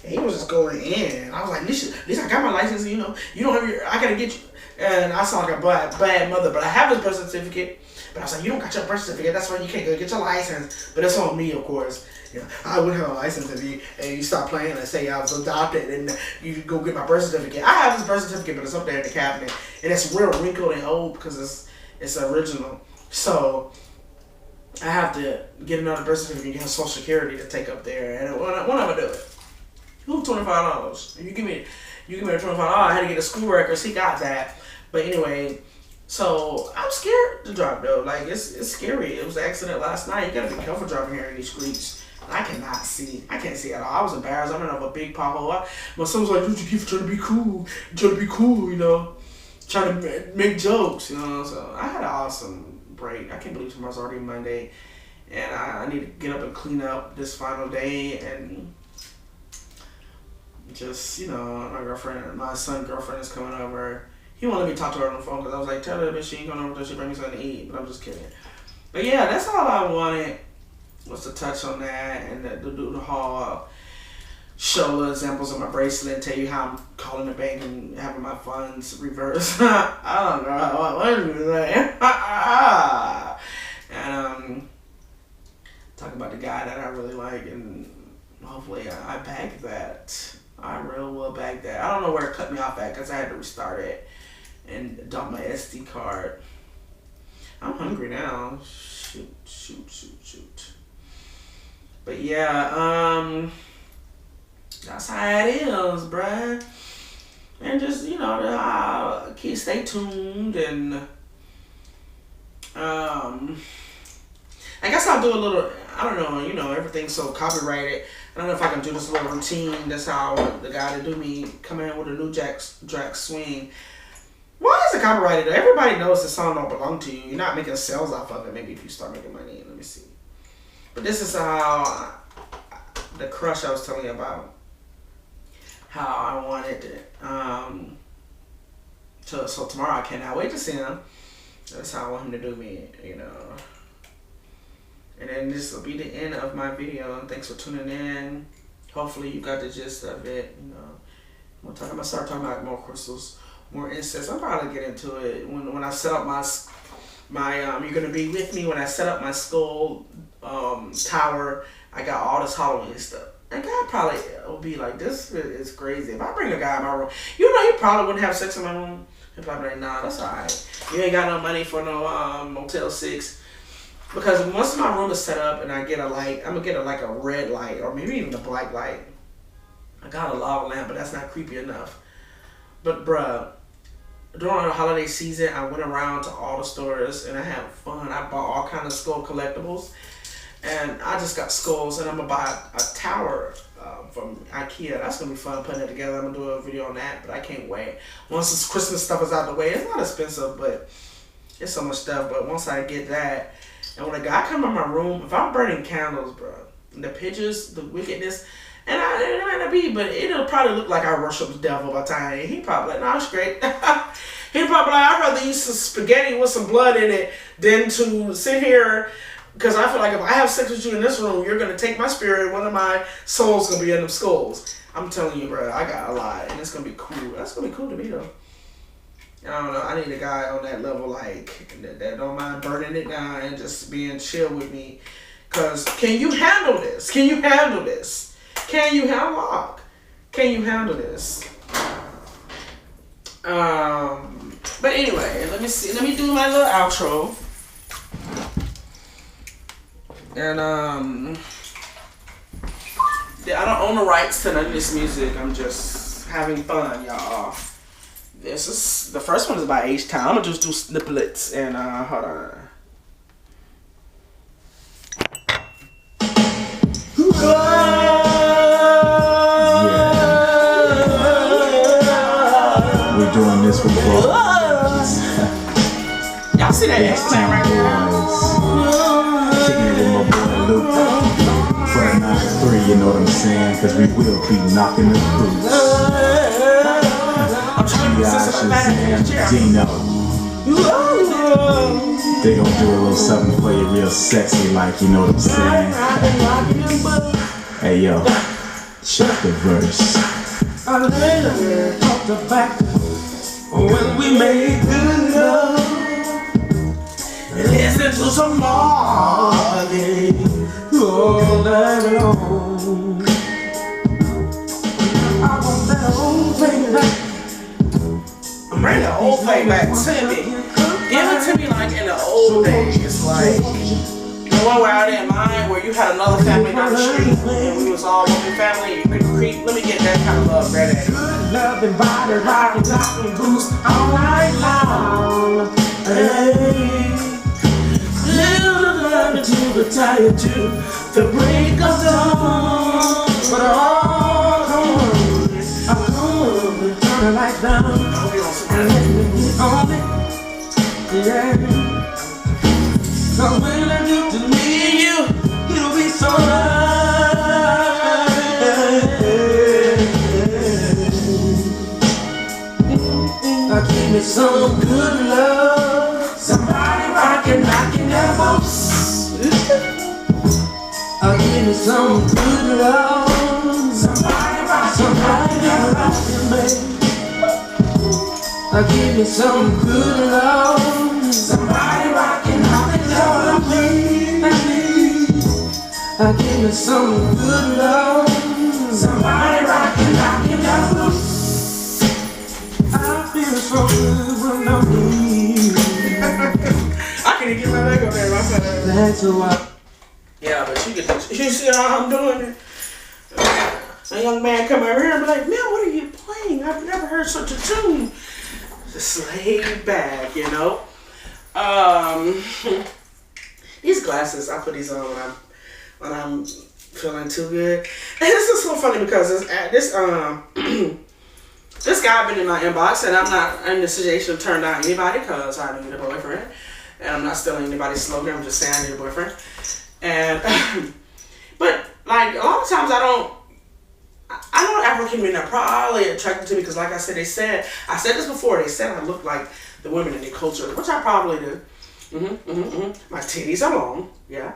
And he was just going in. I was like, at least I got my license. You don't have I gotta get you. And I sound like a bad mother, but I have his birth certificate. But I was like, "You don't got your birth certificate. That's why you can't go get your license." But it's on me, of course. I would have a license if you stop playing and say I was adopted and you go get my birth certificate. I have his birth certificate, but it's up there in the cabinet. And it's real wrinkled and old because it's original. So I have to get another birth certificate and get Social Security to take up there. And when I'm going to do it? Who $25? You give me the $25. I had to get the school records. He got that. But anyway, so I'm scared to drive though. Like it's scary. It was an accident last night. You gotta be careful driving here in these streets. I cannot see. I can't see at all. I was embarrassed. I'm in a big pothole. My son was like, "Dude, you keep trying to be cool. Trying to make jokes, So I had an awesome break. I can't believe tomorrow's already Monday, and I need to get up and clean up this final day and just, my son's girlfriend is coming over. He won't let me talk to her on the phone because I was like, "Tell her that she ain't coming over until she bring me something to eat." But I'm just kidding. But yeah, that's all I wanted. Was to touch on that and do the whole show little examples of my bracelet and tell you how I'm calling the bank and having my funds reversed. I don't know what is that. And talk about the guy that I really like, and hopefully I bag that. I really will bag that. I don't know where it cut me off at because I had to restart it and dump my SD card. I'm hungry now. Shoot. But yeah, that's how it is, bruh. And just, kids stay tuned, and I guess I'll do a little, I don't know, everything's so copyrighted. I don't know if I can do this little routine. That's how I want the guy to do me. Come in with a new Jack swing. Why is it copyrighted? Everybody knows the song don't belong to you. You're not making sales off of it. Maybe if you start making money. Let me see. But this is how the crush I was telling you about. How I wanted it. So tomorrow I cannot wait to see him. That's how I want him to do me, you know. And then this will be the end of my video. Thanks for tuning in. Hopefully you got the gist of it. You know, I'm gonna start talking about more crystals, more incense. I'm probably get into it when I set up my you're gonna be with me when I set up my skull tower. I got all this Halloween stuff. And God probably will be like, this is crazy. If I bring a guy in my room, you know, he probably wouldn't have sex in my room. He'd probably be like, nah, that's alright. You ain't got no money for no Motel 6. Because once my room is set up and I get a light, I'm gonna get a red light or maybe even a black light. I got a lava lamp, but that's not creepy enough. But bruh, during the holiday season, I went around to all the stores and I had fun. I bought all kinds of skull collectibles. And I just got skulls, and I'm gonna buy a tower from IKEA. That's gonna be fun putting it together. I'm gonna do a video on that, but I can't wait. Once this Christmas stuff is out the way, it's not expensive, but it's so much stuff. But once I get that, and when a guy come in my room, if I'm burning candles, bro, the pictures, the wickedness, and it might not be, but it'll probably look like I worship the devil by the time. He probably like, nah, it's great. He probably like, I'd rather eat some spaghetti with some blood in it than to sit here. Because I feel like if I have sex with you in this room, you're going to take my spirit, one of my souls going to be in them skulls. I'm telling you, bro, I got a lot, and it's going to be cool. That's going to be cool to me, though. I don't know. I need a guy on that level, like, that don't mind burning it down and just being chill with me. Because can you handle this? Can you handle this? Can you handle Can you handle this? But anyway, let me see. Let me do my little outro. And yeah, I don't own the rights to none of this music. I'm just having fun, y'all. This is the first one is by H-Town. I'm gonna just do snippets and hold on. Yeah. We're doing this for both. Y'all see that H-Town right now? For the 9-3, you know what I'm saying? Cause we will be knocking the boots. Dino. They gon' do a little something for you real sexy like, you know what I'm saying? Hey yo, check the verse. I later talked about when we made good love. Listen to some Marvin all night long. I want that old thing back. I'm bringing the old thing back to me. Give it to me like in the old days. Like the one where I didn't mind, where you had another family down the street and we was all one family. You could creep. Let me get that kind of love, granddaddy. Good loving body, rockin', knockin' boots all night long. Hey. To retire to the break of dawn. But I'm gonna turn the light down and let me get on it. Yeah. So when I get to meet you, it'll be so right. Give me some good love. Somebody rockin', knockin' their boots. Give me some good love. Somebody rockin', baby. Give me some good love. Somebody rockin', love, baby. Give me some good love. Somebody rockin', love. I feel so good when I'm with you. I can't even get my leg up there, my son. That's why. Yeah, but you see how I'm doing it? A young man come over here and be like, man, what are you playing? I've never heard such a tune. Just laid back, you know? These glasses, I put these on when I'm feeling too good. And this is so funny because this this guy been in my inbox, and I'm not in the situation to turn down anybody because I need a boyfriend, and I'm not stealing anybody's slogan. I'm just saying I need a boyfriend. And but like a lot of times I don't African men are probably attracted to me because, like I said this before. They said I look like the women in their culture, which I probably do. My titties are long, yeah,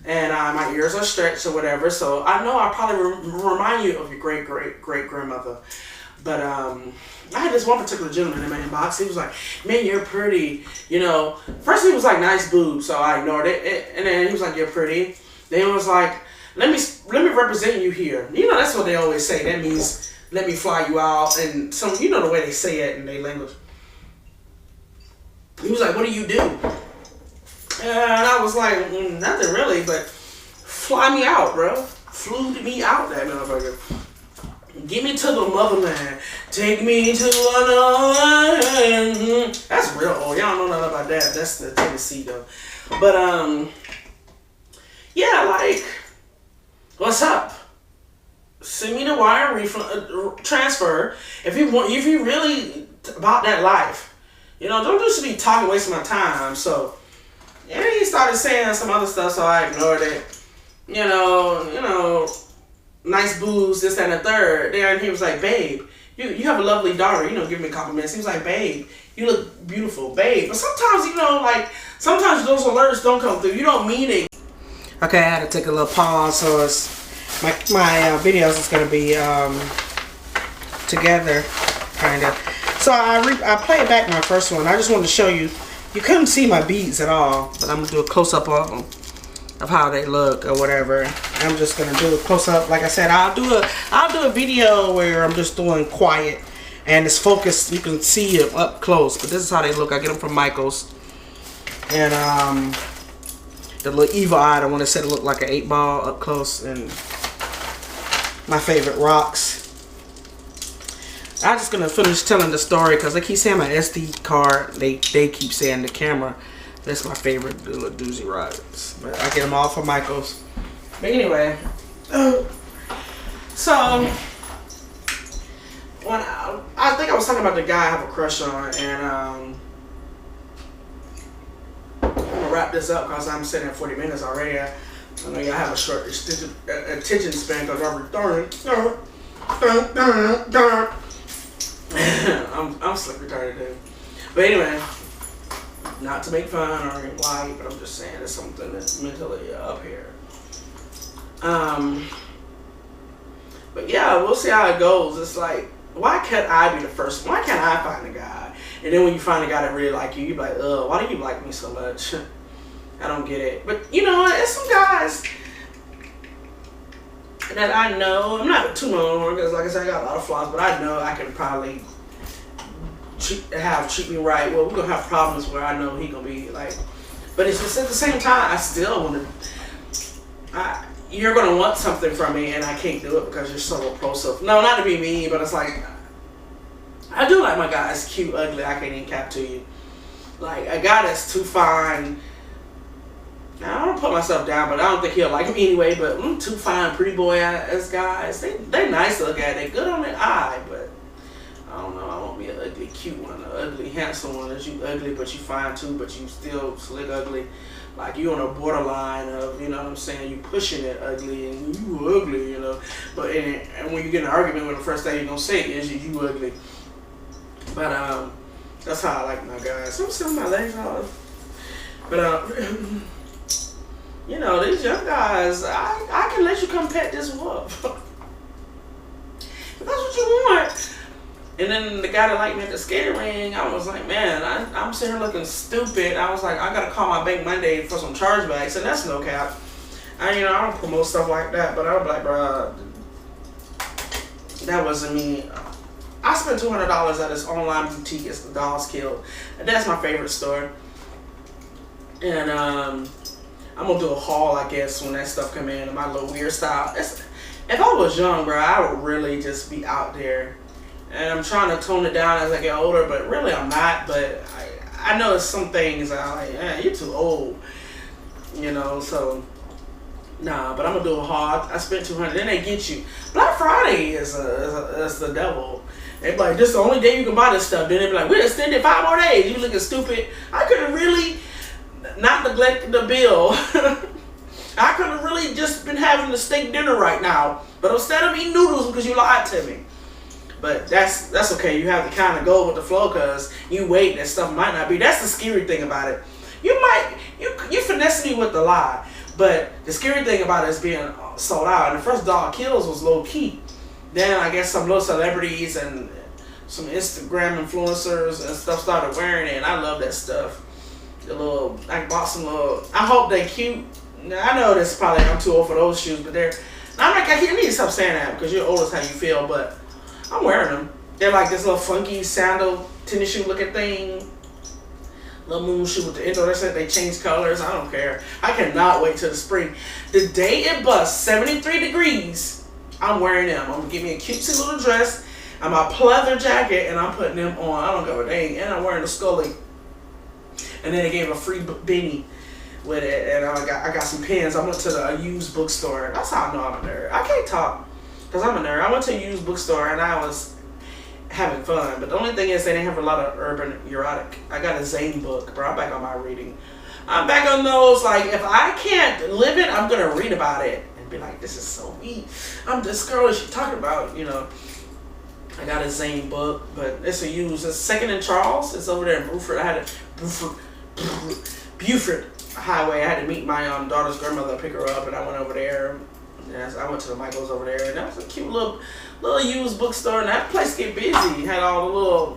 and my ears are stretched or whatever. So I know I probably remind you of your great grandmother. But I had this one particular gentleman in my inbox. He was like, "Man, you're pretty." You know, first he was like, "Nice boobs," so I ignored it, and then he was like, "You're pretty." Then he was like, let me represent you here. You know, that's what they always say. That means let me fly you out, and some, you know the way they say it in their language. He was like, "What do you do?" And I was like, "Nothing really, but fly me out, bro. Flew me out, that motherfucker. Get me to the motherland. Take me to another land." That's real old. Y'all don't know nothing about that. That's the Tennessee though. But yeah, like, what's up? Send me the wire refund transfer if you really about that life. You know, don't just be talking, wasting my time. So yeah, he started saying some other stuff, so I ignored it. You know, nice boobs, this, that, and the third. Then he was like, "Babe, you have a lovely daughter." You know, give me compliments. He was like, "Babe, you look beautiful, babe." But sometimes, you know, like, sometimes those alerts don't come through. You don't mean it. Okay, I had to take a little pause, so it's my videos is gonna be together, kind of. So I played back my first one. I just wanted to show you. You couldn't see my beads at all, but I'm gonna do a close up of them, of how they look or whatever. I'm just gonna do a close up. Like I said, I'll do a video where I'm just doing quiet and it's focused. You can see them up close, but this is how they look. I get them from Michael's, and the little evil eye, the one that said it looked like an 8-ball up close, and my favorite rocks. I'm just gonna finish telling the story because they keep saying my SD card. They keep saying the camera. That's my favorite little doozy rocks. But I get them all from Michael's. But anyway, so when I think I was talking about the guy I have a crush on, and I'm gonna wrap this up because I'm sitting at 40 minutes already. I know y'all have a short attention span because I'm retarded. I'm slick retarded dude. But anyway, not to make fun or why, but I'm just saying it's something that's mentally up here. But yeah, we'll see how it goes. It's like, why can't I be the first? Why can't I find a guy? And then when you find a guy that really like you, you're like, "Ugh, why do you like me so much?" I don't get it. But you know, it's some guys that I know. I'm not too long because, like I said, I got a lot of flaws, but I know I can probably treat me right. Well, we're gonna have problems where I know he gonna be like, but it's just at the same time, I still want to. You're gonna want something from me, and I can't do it because you're so repulsive. No, not to be mean, but it's like I do like my guys cute, ugly. I can't even cap to you. Like a guy that's too fine. Now, I don't put myself down, but I don't think he'll like me anyway. But too fine, pretty boy as guys, they nice to look at. They good on the eye, but I don't know. I won't be an ugly, cute one, an ugly, handsome one. That you ugly, but you fine too, but you still slick ugly. Like you on a borderline of, you know what I'm saying? You pushing it ugly and you ugly, you know. But and when you get in an argument, with the first thing you're gonna say is you ugly. But that's how I like my guys. I'm selling my legs off. But you know, these young guys, I can let you come pet this wolf. If that's what you want. And then the guy that liked me at the skating ring, I was like, man, I'm sitting here looking stupid. I was like, I gotta call my bank Monday for some chargebacks, and that's no cap. I don't promote stuff like that, but I was like, bro, that wasn't me. I spent $200 at this online boutique. It's the Dolls Killed, and that's my favorite store. And I'm gonna do a haul, I guess, when that stuff come in my little weird style. If I was young, bro, I would really just be out there. And I'm trying to tone it down as I get older, but really I'm not. But I know some things I'm like, you're too old, you know. So Nah, but I'm gonna do it hard. I spent $200. Then they get you. Black Friday is the devil. They be like, this is the only day you can buy this stuff. Then they be like, we extended 5 more days. You looking stupid. I could have really not neglected the bill. I could have really just been having a steak dinner right now. But instead of eating noodles because you lied to me. But that's okay. You have to kind of go with the flow because you wait and stuff might not be. That's the scary thing about it. You finesse me with the lie. But the scary thing about it is being sold out. And the first Dollar Kills was low key. Then I guess some little celebrities and some Instagram influencers and stuff started wearing it. And I love that stuff. I bought some little, I hope they cute. I know this probably, I'm too old for those shoes, but I need to stop saying that because you're old as how you feel, but I'm wearing them. They're like this little funky sandal tennis shoe looking thing. Little moon shoe with the indoor. They change colors. I don't care. I cannot wait till the spring. The day it busts 73 degrees, I'm wearing them. I'm gonna give me a cutesy little dress and my pleather jacket, and I'm putting them on. I don't give a dang. And I'm wearing the Scully. And then they gave a free beanie with it, and I got some pens. I went to the used bookstore. That's how I know I'm a nerd. I can't talk because I'm a nerd. I went to a used bookstore and I was having fun, but the only thing is they didn't have a lot of urban erotic. I got a Zane book, bro. I'm back on my reading. I'm back on those, like, if I can't live it, I'm gonna read about it and be like, this is so me. I'm this girl that she talking about, you know. I got a Zane book, but it's a used. It's Second and Charles. It's over there in Beaufort. I had it Beaufort Highway. I had to meet my daughter's grandmother, pick her up, and I went over there. Yes, I went to the Michaels over there, and that was a cute little used bookstore. And that place get busy. Had all the little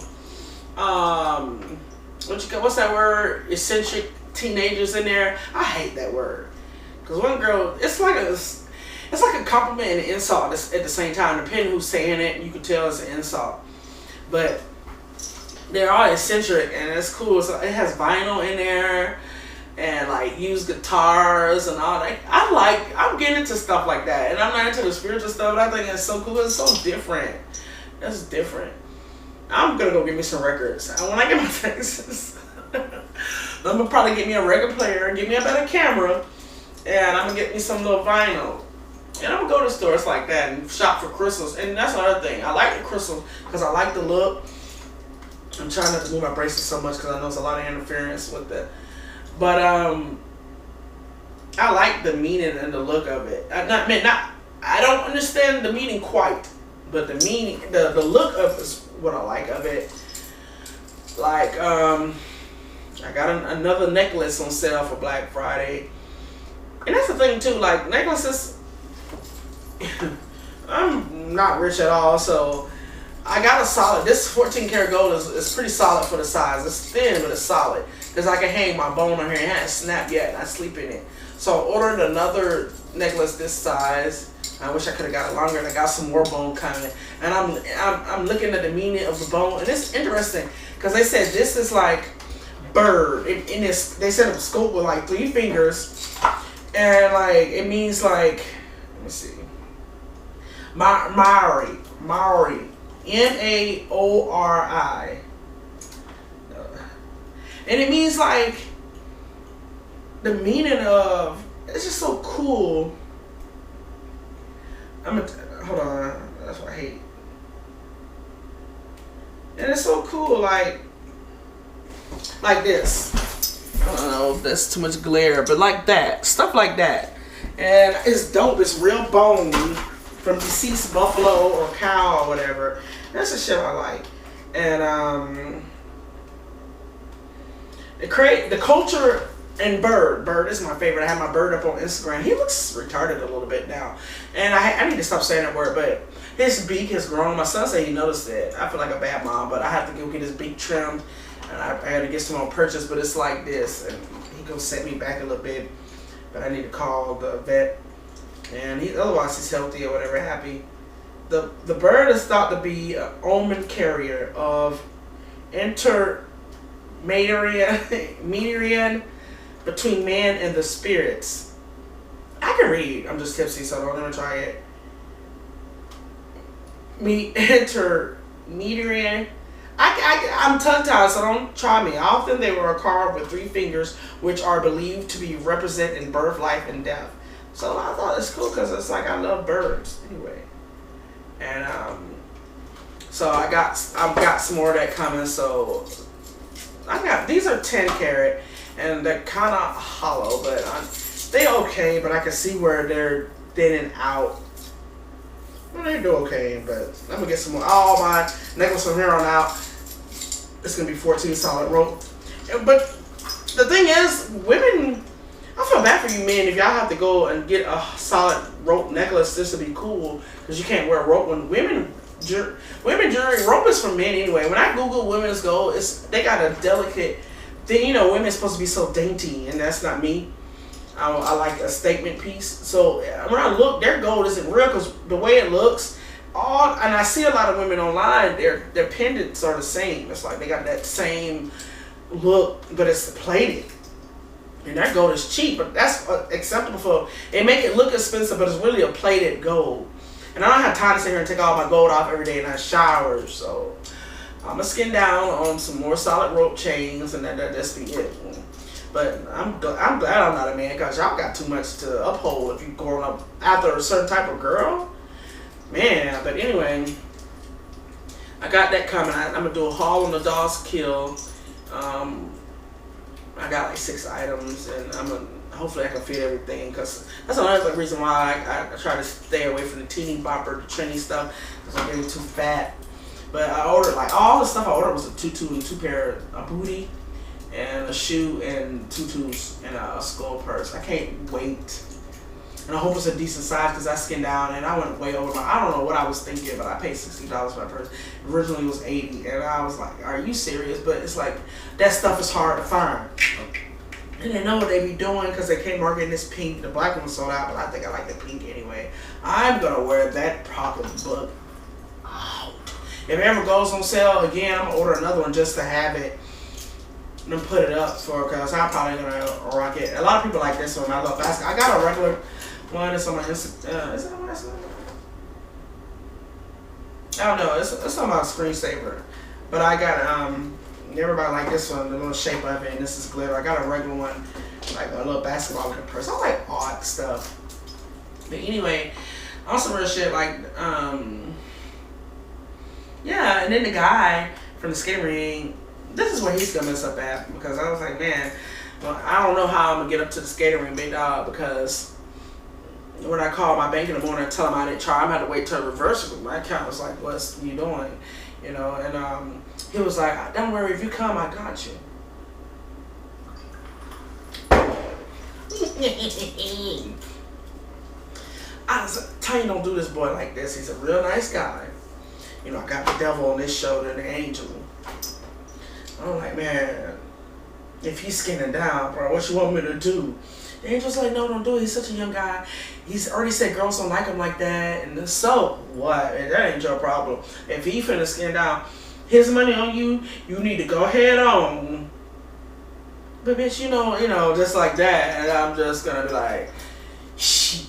what's that word? Eccentric teenagers in there. I hate that word because one girl, it's like a compliment and an insult at the same time. Depending who's saying it, you can tell it's an insult. But they're all eccentric, and it's cool. So it has vinyl in there. And like used guitars and all that. I'm getting into stuff like that. And I'm not into the spiritual stuff, but I think it's so cool. It's so different. That's different. I'm gonna go get me some records. And when I get my taxes, I'm gonna probably get me a record player, get me a better camera, and I'm gonna get me some little vinyl. And I'm gonna go to stores like that and shop for crystals. And that's another thing. I like the crystals because I like the look. I'm trying not to move my bracelet so much because I know there's a lot of interference with that. But I like the meaning and the look of it. I don't understand the meaning quite, but the meaning, the look of is what I like of it. Like I got another necklace on sale for Black Friday, and that's the thing too. Like necklaces, I'm not rich at all, so I got a solid. This 14 karat gold is pretty solid for the size. It's thin, but it's solid. Because I can hang my bone on here. It hasn't snapped yet, and I sleep in it. So I ordered another necklace this size. I wish I could have got it longer, and I got some more bone coming. And I'm looking at the meaning of the bone, and it's interesting because they said this is like bird. In this, they said a scope with like 3 fingers, and like it means like, let me see, Maori, Maori. And it means like the meaning of, it's just so cool. Hold on, that's what I hate. And it's so cool, like this. I don't know if that's too much glare, but like that, stuff like that. And it's dope. It's real bone from deceased buffalo or cow or whatever. That's the shit I like. And the culture and Bird is my favorite. I have my Bird up on Instagram. He looks retarded a little bit now, and I need to stop saying that word. But his beak has grown. My son said he noticed it. I feel like a bad mom, but I have to go get his beak trimmed, and I had to get some on purchase. But it's like this, and he gonna set me back a little bit. But I need to call the vet, and otherwise he's healthy or whatever, happy. The bird is thought to be an omen carrier of intermediary between man and the spirits. I can read. I'm just tipsy, so don't ever try it. Intermediary. I'm tongue-tied, so don't try me. Often they were carved with 3 fingers, which are believed to be representing birth, life, and death. So I thought it's cool because it's like I love birds anyway. And so I got some more of that coming. So these are 10 karat and they're kind of hollow, but they okay. But I can see where they're thinning out. Well, they do okay, but I'm gonna get some more. All my necklace from here on out, it's gonna be 14 solid rope. But the thing is, women, I feel bad for you men if y'all have to go and get a solid rope necklace just to be cool, because you can't wear rope when women jewelry. Rope is for men anyway. When I Google women's gold, they got a delicate thing. You know, women's supposed to be so dainty, and that's not me. I like a statement piece. So when I look, their gold isn't real because the way it looks, and I see a lot of women online, their pendants are the same. It's like they got that same look, but it's plated. And that gold is cheap, but that's acceptable for, they make it look expensive, but it's really a plated gold. And I don't have time to sit here and take all my gold off every day in I shower, so I'm gonna skin down on some more solid rope chains, and that'll just be it. But I'm glad I'm not a man, because y'all got too much to uphold if you growing up after a certain type of girl. Man, but anyway, I got that coming. I'm going to do a haul on the Dog's Kill. I got like 6 items, and hopefully I can fit everything, because that's another reason why I try to stay away from the teeny bopper, the trendy stuff, because I'm getting too fat. But I ordered, like, all the stuff I ordered was a tutu and 2 pair of booty, and a shoe and tutus and a skull purse. I can't wait. And I hope it's a decent size, because I skinned down and I went way over I don't know what I was thinking, but I paid $60 for that purse. Originally it was $80, and I was like, are you serious? But it's like, that stuff is hard to find. And they know what they be doing, because they came marketing this pink. The black one sold out, but I think I like the pink anyway. I'm going to wear that pocketbook out. If it ever goes on sale again, I'm going to order another one just to have it. And put it up because I'm probably gonna rock it. A lot of people like this one. I love basket. I got a regular one. It's on my Instagram. Is it on my Instagram? I don't know. It's on my screensaver. But I got everybody like this one, the little shape of it, and this is glitter. I got a regular one, like a little basketball looking purse. I like odd stuff. But anyway, on some real shit, like yeah. And then the guy from the skating ring, this is where he's gonna mess up at, because I was like, man, well, I don't know how I'm gonna get up to the skating ring, big dog, because when I called my bank in the morning and tell them I didn't charge, I'm gonna have to wait till reverse. My account was like, what's you doing? You know, and he was like, don't worry, if you come, I got you. I was telling you, don't do this boy like this. He's a real nice guy. You know, I got the devil on his shoulder and the angel. I'm like, man, if he's skinning down, bro, what you want me to do? The angel's like, no, don't do it. He's such a young guy. He's already said girls don't like him like that. And so what? That ain't your problem. If he finna skin down, his money on you, you need to go head on. But bitch, you know, just like that. And I'm just gonna be like, sheesh.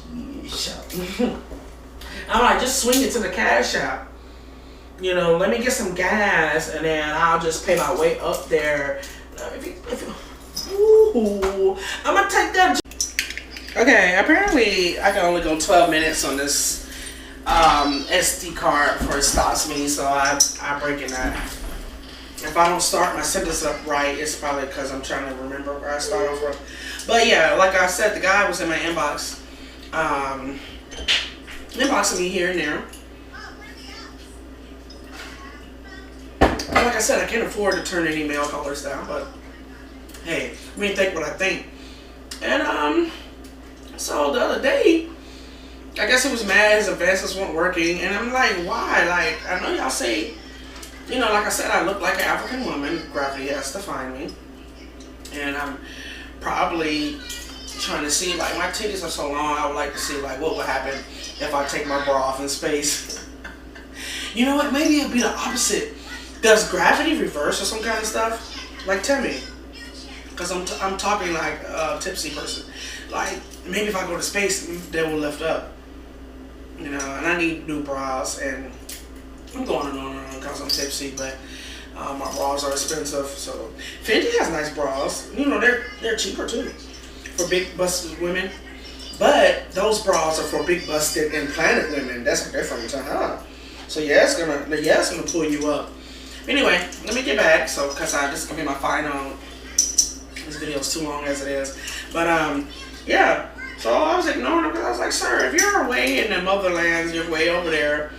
I'm like, just swing it to the cash app. You know, let me get some gas, and then I'll just pay my way up there. Ooh, I'm gonna take that. Okay, apparently I can only go 12 minutes on this SD card before it stops me, so I'm breaking that. If I don't start my sentence up right, it's probably because I'm trying to remember where I started from. But yeah, like I said, the guy was in my inbox, inboxing me here and there. Like I said, I can't afford to turn any mail callers down, but hey, I mean, think what I think. And so the other day, I guess he was mad his advances weren't working, and I'm like, why? Like, I know y'all say, you know, like I said, I look like an African woman. Gravity has to find me, and I'm probably trying to see, like, my titties are so long, I would like to see, like, what would happen if I take my bra off in space. You know what? Maybe it'd be the opposite. Does gravity reverse or some kind of stuff? Like, tell me. Because I'm talking like a tipsy person. Like, maybe if I go to space, they will lift up. You know, and I need new bras, and I'm going on because I'm tipsy, but my bras are expensive. So Fendi has nice bras. You know, they're cheaper too for big busted women. But those bras are for big busted and planet women. That's a difference, So yeah, it's gonna pull you up. Anyway, let me get back. So, cause this is gonna be my final. This video is too long as it is. But yeah. So I was ignoring him because I was like, sir, if you're away in the motherlands, you're way over there,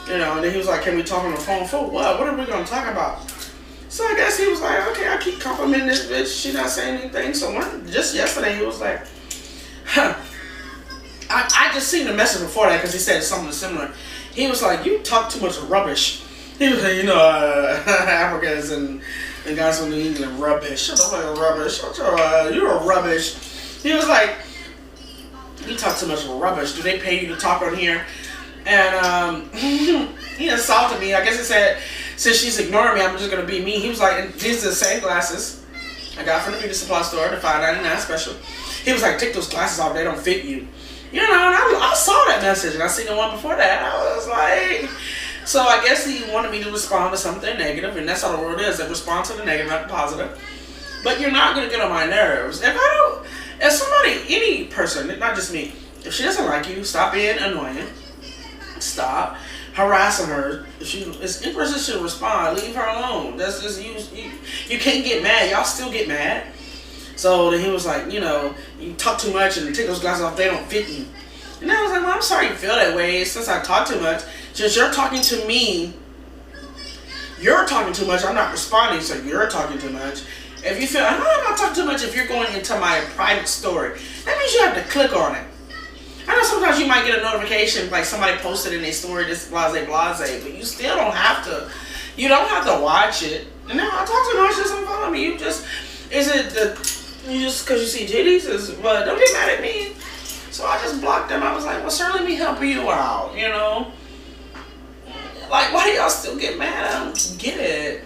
And then he was like, can we talk on the phone for what? What are we gonna talk about? So I guess he was like, okay, I keep complimenting this bitch. She not saying anything. So just yesterday, he was like, huh. I just seen the message before that because he said something similar. He was like, you talk too much rubbish. He was like, Africans and guys from New England, rubbish. Shut up, like rubbish. You're a rubbish. He was like, you talk too much rubbish. Do they pay you to talk on here? And he insulted me. I guess he said, since she's ignoring me, I'm just going to be me. He was like, and these are the same glasses I got from the beauty supply store, the $5.99 special. He was like, take those glasses off. They don't fit you. And I saw that message, and I seen the one before that. I was like, so I guess he wanted me to respond to something negative, and that's how the world is. They respond to the negative, not the positive. But you're not going to get on my nerves. If somebody, any person, not just me, if she doesn't like you, stop being annoying. Stop harassing her. If she is interested, she'll respond. Leave her alone. That's just you can't get mad. Y'all still get mad. So then he was like, you talk too much and take those glasses off. They don't fit you. And I was like, well, I'm sorry you feel that way. Since I talk too much, since you're talking to me, you're talking too much. I'm not responding, so you're talking too much. If you feel I'm not talking too much, if you're going into my private story, that means you have to click on it. I know sometimes you might get a notification like somebody posted in their story this blase, but you still don't have to. You don't have to watch it. And now I talk too much, just don't follow me. You just because you see titties but don't get mad at me. So I just blocked them. I was like, well, sir, let me help you out. Like, why do y'all still get mad? I don't get it.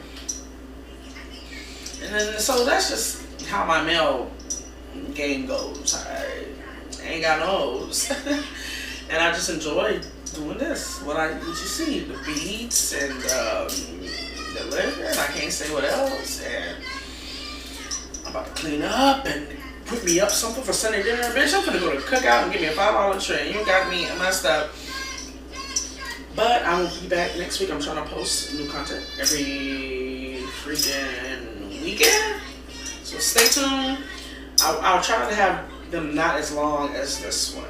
And then so that's just how my male game goes. I ain't got no hoes. And I just enjoy doing this. What you see, the beats and the liquor, and I can't say what else. And I'm about to clean up and put me up something for Sunday dinner. Bitch, I'm gonna go to the cookout and give me a $5 tray. You got me messed up. But I will be back next week. I'm trying to post new content every freaking weekend. So stay tuned. I'll try to have them not as long as this one.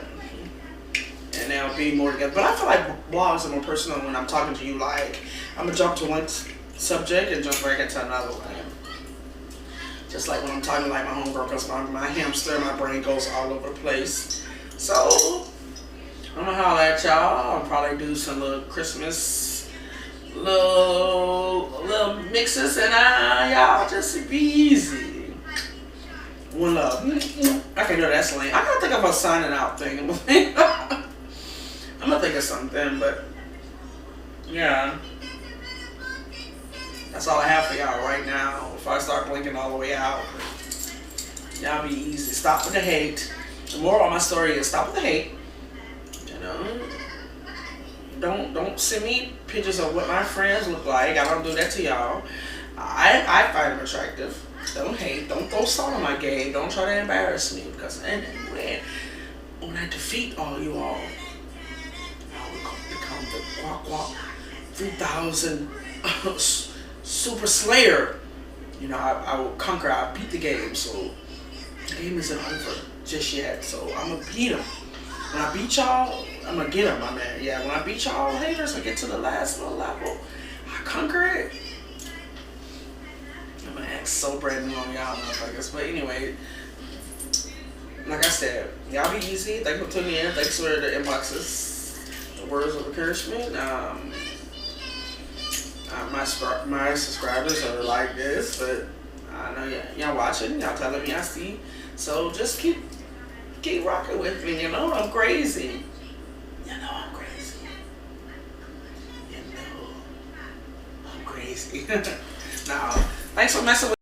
And they'll be more together. But I feel like blogs are more personal when I'm talking to you. Like, I'm going to jump to one subject and jump right into another one. Just like when I'm talking like my homegirl, because my hamster, my brain goes all over the place. So, I'm going to holler at y'all. I'll probably do some little Christmas little mixes. And y'all just be easy. One love. I can do that slang. I gotta think of a signing out thing. I'm gonna think of something, but yeah. That's all I have for y'all right now. If I start blinking all the way out, y'all be easy. Stop with the hate. The moral of my story is stop with the hate. Don't send me pictures of what my friends look like. I don't do that to y'all. I find them attractive. Don't hate. Don't throw salt on my game. Don't try to embarrass me because when I defeat all you all, I will become the Guac 3000 Super Slayer. I will conquer. I'll beat the game. So the game isn't over just yet. So I'm gonna beat them. When I beat y'all, I'm gonna get them, my man. Yeah. When I beat y'all haters, I get to the last little level. I conquer it. I'm gonna act so brand new on y'all motherfuckers. But anyway, like I said, y'all be easy. Thanks for tuning in. Thanks for the inboxes, the words of encouragement. My subscribers are like this, but I know y'all watching. Y'all telling me I see. So just keep rocking with me. I'm crazy. I'm crazy. I'm crazy. Now, thanks for messing with